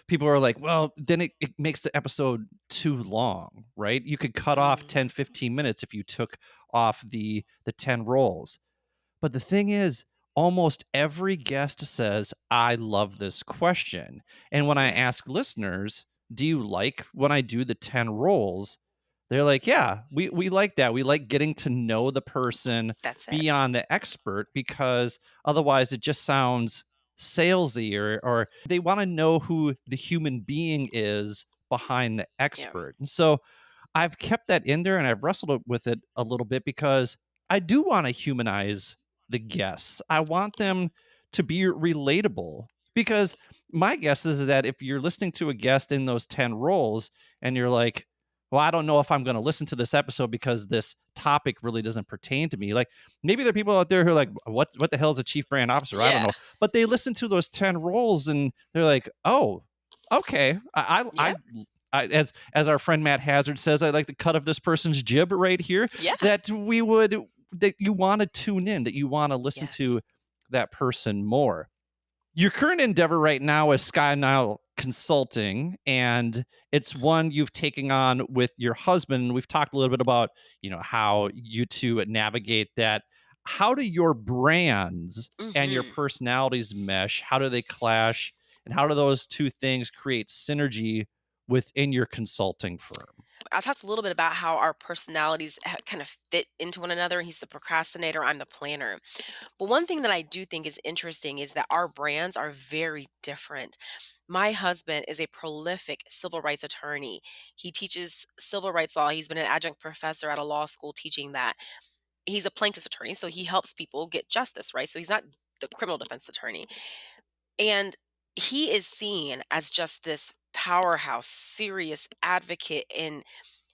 people are like, well, then it makes the episode too long, right? You could cut off Mm, 10-15 minutes if you took off the 10 roles. But the thing is, almost every guest says, I love this question. And when I yes. ask listeners, do you like when I do the 10 roles? They're like, yeah, we like that. We like getting to know the person That's it. beyond the expert, because otherwise it just sounds salesy, or they want to know who the human being is behind the Yeah. expert. And so I've kept that in there, and I've wrestled with it a little bit, because I do want to humanize the guests. I want them to be relatable, because my guess is that if you're listening to a guest in those 10 roles and you're like, well, I don't know if I'm going to listen to this episode because this topic really doesn't pertain to me. Like, maybe there are people out there who are like, what the hell is a chief brand officer? I don't Yeah. know. But they listen to those 10 roles and they're like, oh, okay. Yep. As our friend Matt Hazard says, I like the cut of this person's jib right here. Yeah. That you want to tune in, that you want to listen Yes. to that person more. Your current endeavor right now is Sky Nile Consulting, and it's one you've taken on with your husband. We've talked a little bit about, how you two navigate that. How do your brands and your Mhm. personalities mesh? How do they clash? And how do those two things create synergy within your consulting firm? I talked a little bit about how our personalities kind of fit into one another. He's the procrastinator, I'm the planner. But one thing that I do think is interesting is that our brands are very different. My husband is a prolific civil rights attorney. He teaches civil rights law. He's been an adjunct professor at a law school teaching that. He's a plaintiff's attorney, so he helps people get justice, right? So he's not the criminal defense attorney. And he is seen as just this powerhouse, serious advocate and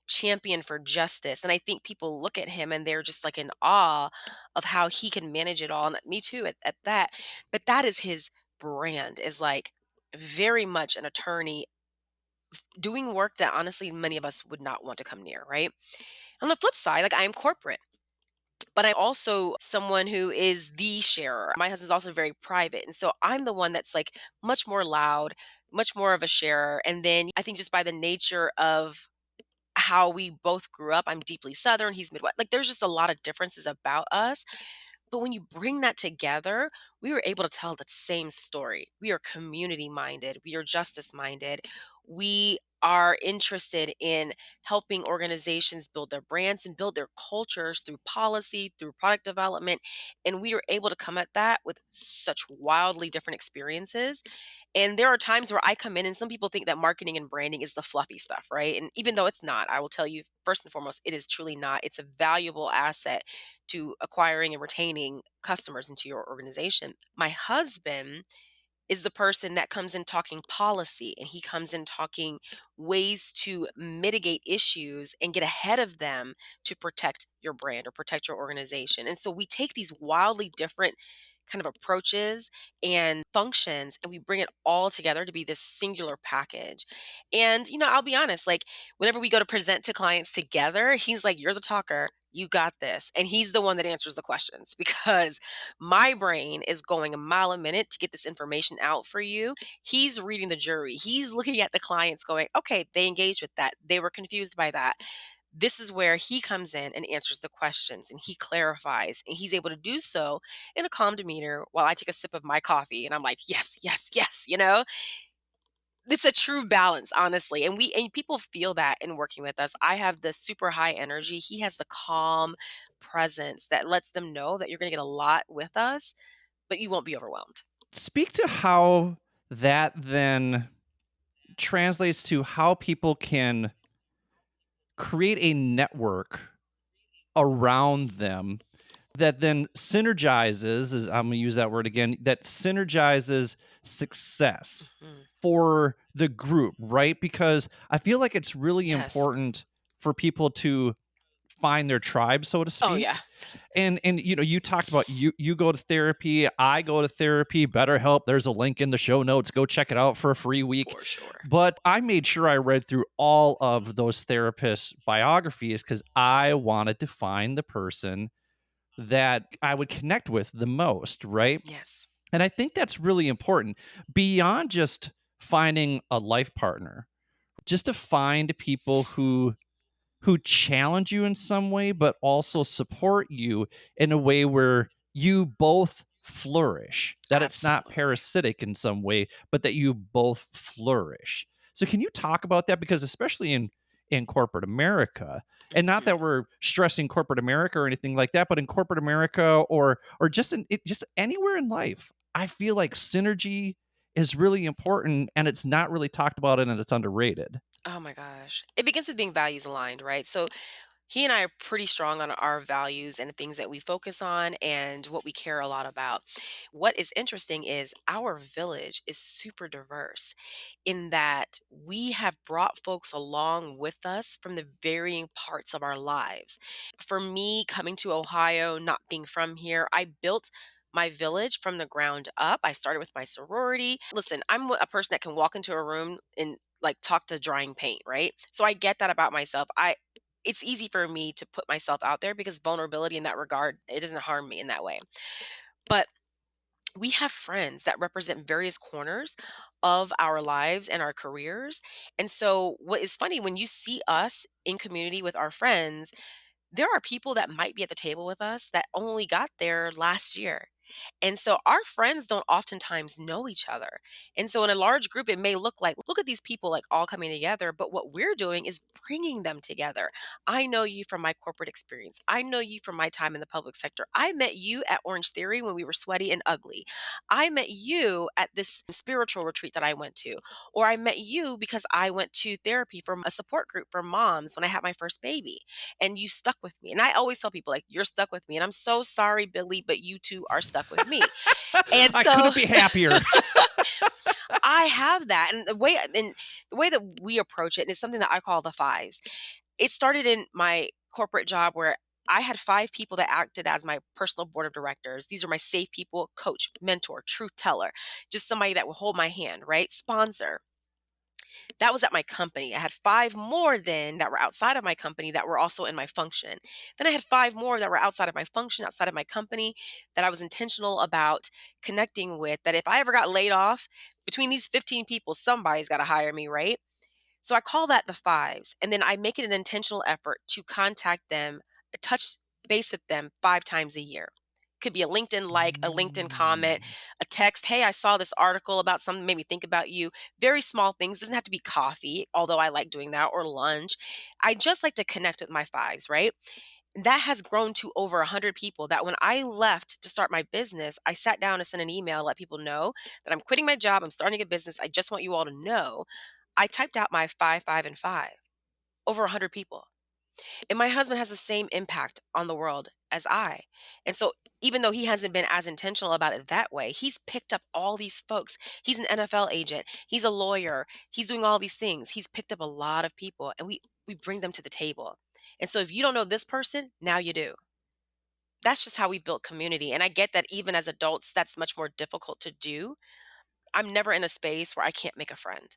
champion for justice. And I think people look at him and they're just like in awe of how he can manage it all. And me too at that. But that is his brand, is like very much an attorney doing work that honestly many of us would not want to come near, right? On the flip side, like I am corporate. But I'm also someone who is the sharer. My husband's also very private. And so I'm the one that's like much more loud, much more of a sharer. And then I think just by the nature of how we both grew up, I'm deeply Southern, he's Midwest. Like there's just a lot of differences about us. But when you bring that together, we were able to tell the same story. We are community minded, we are justice minded, we are interested in helping organizations build their brands and build their cultures through policy, through product development. And we were able to come at that with such wildly different experiences. And there are times where I come in and some people think that marketing and branding is the fluffy stuff, right? And even though it's not, I will tell you first and foremost, it is truly not. It's a valuable asset to acquiring and retaining customers into your organization. My husband is the person that comes in talking policy, and he comes in talking ways to mitigate issues and get ahead of them to protect your brand or protect your organization. And so we take these wildly different kind of approaches and functions and we bring it all together to be this singular package. And I'll be honest, like whenever we go to present to clients together, he's like, "You're the talker, you got this." And he's the one that answers the questions because my brain is going a mile a minute to get this information out for you. He's reading the jury. He's looking at the clients going, okay, they engaged with that. They were confused by that. This is where he comes in and answers the questions and he clarifies. And he's able to do so in a calm demeanor while I take a sip of my coffee. And I'm like, yes, yes, yes. It's a true balance, honestly. And people feel that in working with us. I have the super high energy. He has the calm presence that lets them know that you're going to get a lot with us, but you won't be overwhelmed. Speak to how that then translates to how people can create a network around them that then synergizes, I'm gonna use that word again, that synergizes success Mhm. for the group, right? Because I feel like it's really Yes. important for people to find their tribe, so to Oh, yeah. speak. And you talked about you go to therapy, I go to therapy, BetterHelp, there's a link in the show notes, go check it out for a free week. For sure. But I made sure I read through all of those therapists' biographies because I wanted to find the person that I would connect with the most, right? Yes. And I think that's really important beyond just finding a life partner, just to find people who challenge you in some way, but also support you in a way where you both flourish, that it's not Absolutely. parasitic in some way, but that you both flourish. So can you talk about that? Because especially in corporate America, and not that Mhm. we're stressing corporate America or anything like that, but in corporate America or just just anywhere in life, I feel like synergy is really important and it's not really talked about and it's underrated. Oh my gosh. It begins with being values aligned, right? So he and I are pretty strong on our values and the things that we focus on and what we care a lot about. What is interesting is our village is super diverse in that we have brought folks along with us from the varying parts of our lives. For me, coming to Ohio, not being from here, I built my village from the ground up. I started with my sorority. Listen, I'm a person that can walk into a room and like talk to drying paint, right? So I get that about myself. I It's easy for me to put myself out there because vulnerability in that regard, it doesn't harm me in that way. But we have friends that represent various corners of our lives and our careers. And so what is funny when you see us in community with our friends, there are people that might be at the table with us that only got there last year. And so our friends don't oftentimes know each other. And so in a large group, it may look like, look at these people like all coming together. But what we're doing is bringing them together. I know you from my corporate experience. I know you from my time in the public sector. I met you at Orange Theory when we were sweaty and ugly. I met you at this spiritual retreat that I went to. Or I met you because I went to therapy from a support group for moms when I had my first baby and you stuck with me. And I always tell people like you're stuck with me. And I'm so sorry, Billy, but you two are stuck with me. And I so couldn't be happier. I have that. And the way that we approach it, and it's something that I call the fives. It started in my corporate job where I had five people that acted as my personal board of directors. These are my safe people, coach, mentor, truth teller, just somebody that will hold my hand, right? Sponsor. That was at my company. I had 5 more then that were outside of my company that were also in my function. Then I had 5 more that were outside of my function, outside of my company, that I was intentional about connecting with, that if I ever got laid off, between these 15 people, somebody's gotta hire me, right? So I call that the fives. And then I make it an intentional effort to contact them, touch base with them 5 times a year. Could be a LinkedIn like, a LinkedIn comment, Mm. a text. Hey, I saw this article about something, made me think about you. Very small things. Doesn't have to be coffee, although I like doing that, or lunch. I just like to connect with my fives, right? That has grown to over 100 people that when I left to start my business, I sat down and sent an email, let people know that I'm quitting my job. I'm starting a business. I just want you all to know. I typed out my five, five, and five, over 100 people. And my husband has the same impact on the world as I. And so, even though he hasn't been as intentional about it that way, he's picked up all these folks. He's an NFL agent, he's a lawyer, he's doing all these things. He's picked up a lot of people, and we bring them to the table. And so, if you don't know this person, now you do. That's just how we built community. And I get that even as adults, that's much more difficult to do. I'm never in a space where I can't make a friend.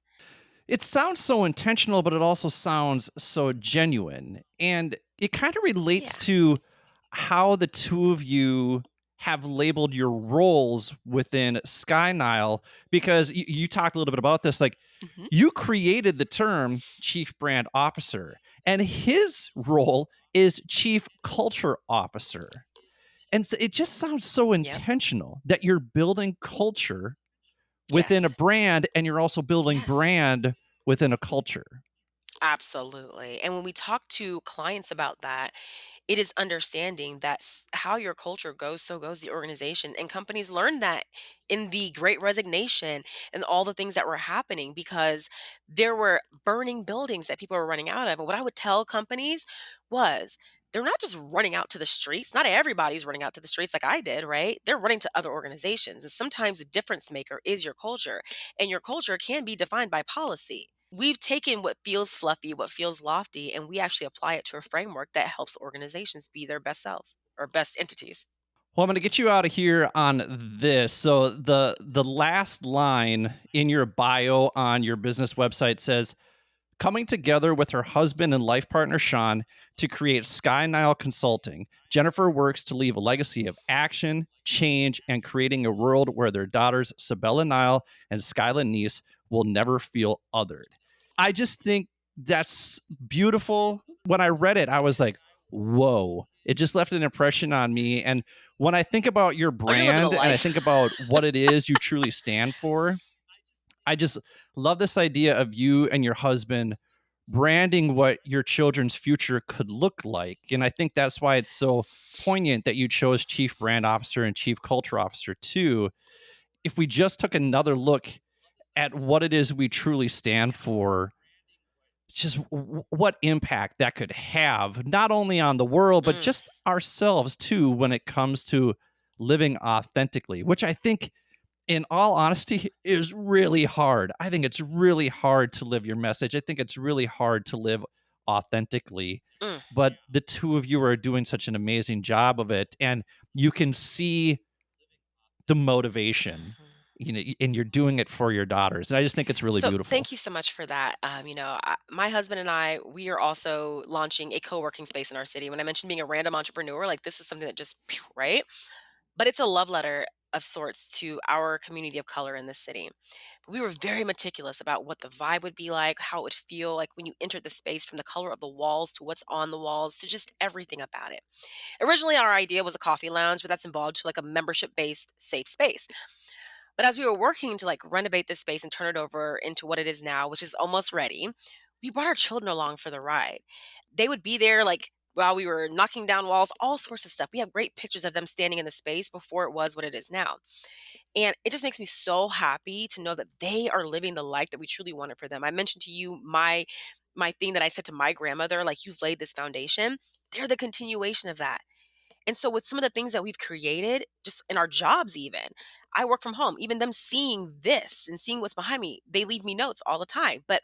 It sounds so intentional, but it also sounds so genuine. And it kind of relates Yeah. to how the two of you have labeled your roles within Sky Nile, because you talked a little bit about this. Like, Hmm. you created the term chief brand officer, and his role is chief culture officer. And so it just sounds so Yep. intentional that you're building culture within a Yes. brand and you're also building Yes. brand within a culture. Absolutely. And when we talk to clients about that, it is understanding that how your culture goes, so goes the organization. And companies learned that in the great resignation and all the things that were happening because there were burning buildings that people were running out of. And what I would tell companies was, they're not just running out to the streets. Not everybody's running out to the streets like I did, right? They're running to other organizations. And sometimes the difference maker is your culture. And your culture can be defined by policy. we've taken what feels fluffy, what feels lofty, and we actually apply it to a framework that helps organizations be their best selves or best entities. Well, I'm going to get you out of here on this. So the last line in your bio on your business website says, coming together with her husband and life partner, Sean, to create Sky Nile Consulting, Jennifer works to leave a legacy of action, change, and creating a world where their daughters, Sabella Nile and Skyla Niece, will never feel othered. I just think that's beautiful. When I read it, I was like, whoa. It just left an impression on me. And when I think about your Oh, you're living a brand and I think life. about what it is you truly stand for, I just love this idea of you and your husband branding what your children's future could look like. And I think that's why it's so poignant that you chose chief brand officer and chief culture officer too. If we just took another look at what it is we truly stand for, just what impact that could have, not only on the world, but Mm, just ourselves too, when it comes to living authentically, which I think in all honesty, is really hard. I think it's really hard to live your message. I think it's really hard to live authentically. mm, But the two of you are doing such an amazing job of it. And you can see the motivation, mhm. and you're doing it for your daughters. And I just think it's really So beautiful. thank you so much for that. My husband and I, we are also launching a co-working space in our city. When I mentioned being a random entrepreneur, like this is something that just, phew, right? But it's a love letter of sorts to our community of color in this city. But we were very meticulous about what the vibe would be like, how it would feel like when you entered the space, from the color of the walls to what's on the walls to just everything about it. Originally, our idea was a coffee lounge, but that's evolved to like a membership based safe space. But as we were working to like renovate this space and turn it over into what it is now, which is almost ready, we brought our children along for the ride. They would be there like while we were knocking down walls, all sorts of stuff. We have great pictures of them standing in the space before it was what it is now. And it just makes me so happy to know that they are living the life that we truly wanted for them. I mentioned to you my thing that I said to my grandmother, like, you've laid this foundation. They're the continuation of that. And so with some of the things that we've created, just in our jobs even, I work from home, even them seeing this and seeing what's behind me, they leave me notes all the time. But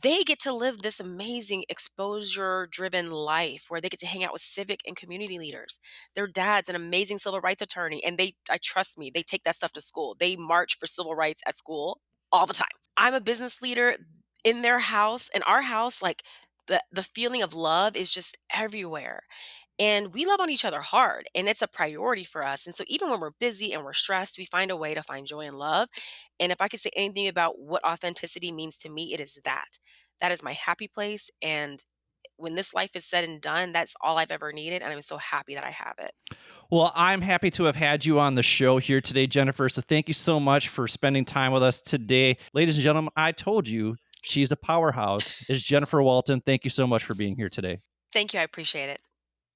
they get to live this amazing exposure driven life where they get to hang out with civic and community leaders. Their dad's an amazing civil rights attorney, and I trust me, they take that stuff to school. They march for civil rights at school all the time. I'm a business leader in their house, in our house, like the feeling of love is just everywhere. And we love on each other hard, and it's a priority for us. And so, even when we're busy and we're stressed, we find a way to find joy and love. And if I could say anything about what authenticity means to me, it is that. That is my happy place. And when this life is said and done, that's all I've ever needed. And I'm so happy that I have it. Well, I'm happy to have had you on the show here today, Jennifer. So thank you so much for spending time with us today. Ladies and gentlemen, I told you she's a powerhouse. Is Jennifer Walton. Thank you so much for being here today. Thank you. I appreciate it.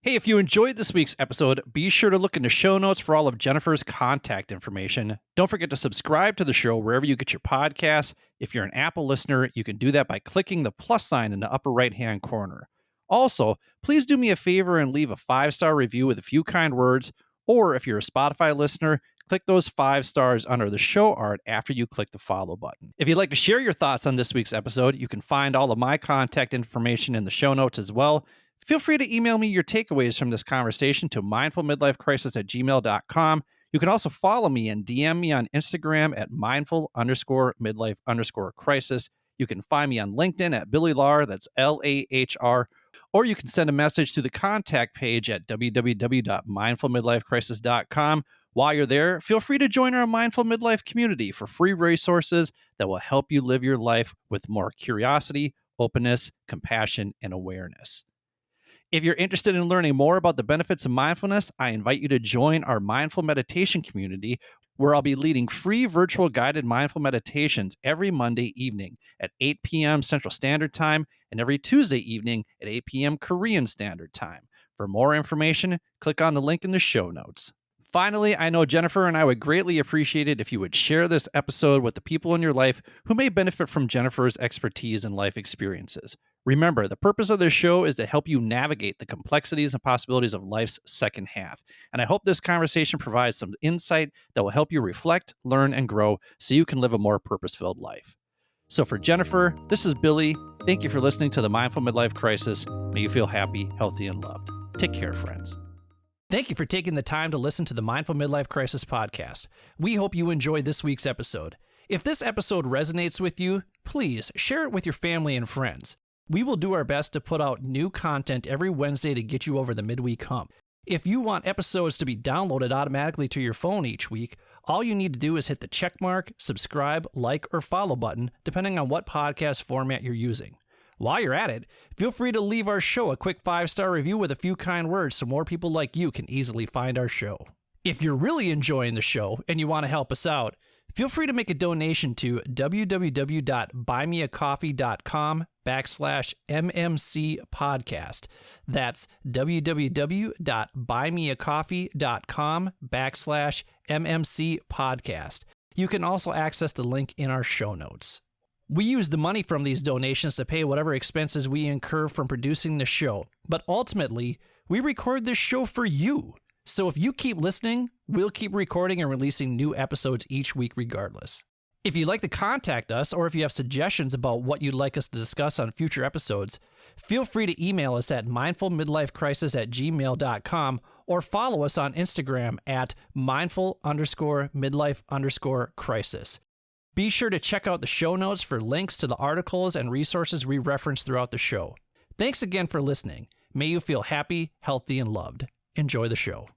Hey, if you enjoyed this week's episode, be sure to look in the show notes for all of Jennifer's contact information. Don't forget to subscribe to the show wherever you get your podcasts. If you're an Apple listener, you can do that by clicking the plus sign in the upper right-hand corner. Also, please do me a favor and leave a 5-star review with a few kind words, or if you're a Spotify listener, click those 5 stars under the show art after you click the follow button. If you'd like to share your thoughts on this week's episode, you can find all of my contact information in the show notes as well. Feel free to email me your takeaways from this conversation to mindfulmidlifecrisis@gmail.com. You can also follow me and DM me on Instagram at mindful_midlife_crisis. You can find me on LinkedIn at Billy Lahr, that's Lahr, or you can send a message to the contact page at www.mindfulmidlifecrisis.com. While you're there, feel free to join our Mindful Midlife community for free resources that will help you live your life with more curiosity, openness, compassion, and awareness. If you're interested in learning more about the benefits of mindfulness, I invite you to join our mindful meditation community, where I'll be leading free virtual guided mindful meditations every Monday evening at 8 p.m. Central Standard Time and every Tuesday evening at 8 p.m. Korean Standard Time. For more information, click on the link in the show notes. Finally, I know Jennifer and I would greatly appreciate it if you would share this episode with the people in your life who may benefit from Jennifer's expertise and life experiences. Remember, the purpose of this show is to help you navigate the complexities and possibilities of life's second half. And I hope this conversation provides some insight that will help you reflect, learn, and grow so you can live a more purpose-filled life. So for Jennifer, this is Billy. Thank you for listening to the Mindful Midlife Crisis. May you feel happy, healthy, and loved. Take care, friends. Thank you for taking the time to listen to the Mindful Midlife Crisis podcast. We hope you enjoyed this week's episode. If this episode resonates with you, please share it with your family and friends. We will do our best to put out new content every Wednesday to get you over the midweek hump. If you want episodes to be downloaded automatically to your phone each week, all you need to do is hit the checkmark, subscribe, like, or follow button, depending on what podcast format you're using. While you're at it, feel free to leave our show a quick 5-star review with a few kind words so more people like you can easily find our show. If you're really enjoying the show and you want to help us out, feel free to make a donation to www.buymeacoffee.com/MMC podcast. That's www.buymeacoffee.com/MMC podcast. You can also access the link in our show notes. We use the money from these donations to pay whatever expenses we incur from producing the show, but ultimately, we record this show for you. So if you keep listening, we'll keep recording and releasing new episodes each week regardless. If you'd like to contact us, or if you have suggestions about what you'd like us to discuss on future episodes, feel free to email us at mindfulmidlifecrisis@gmail.com or follow us on Instagram at mindful_midlife_crisis. Be sure to check out the show notes for links to the articles and resources we reference throughout the show. Thanks again for listening. May you feel happy, healthy, and loved. Enjoy the show.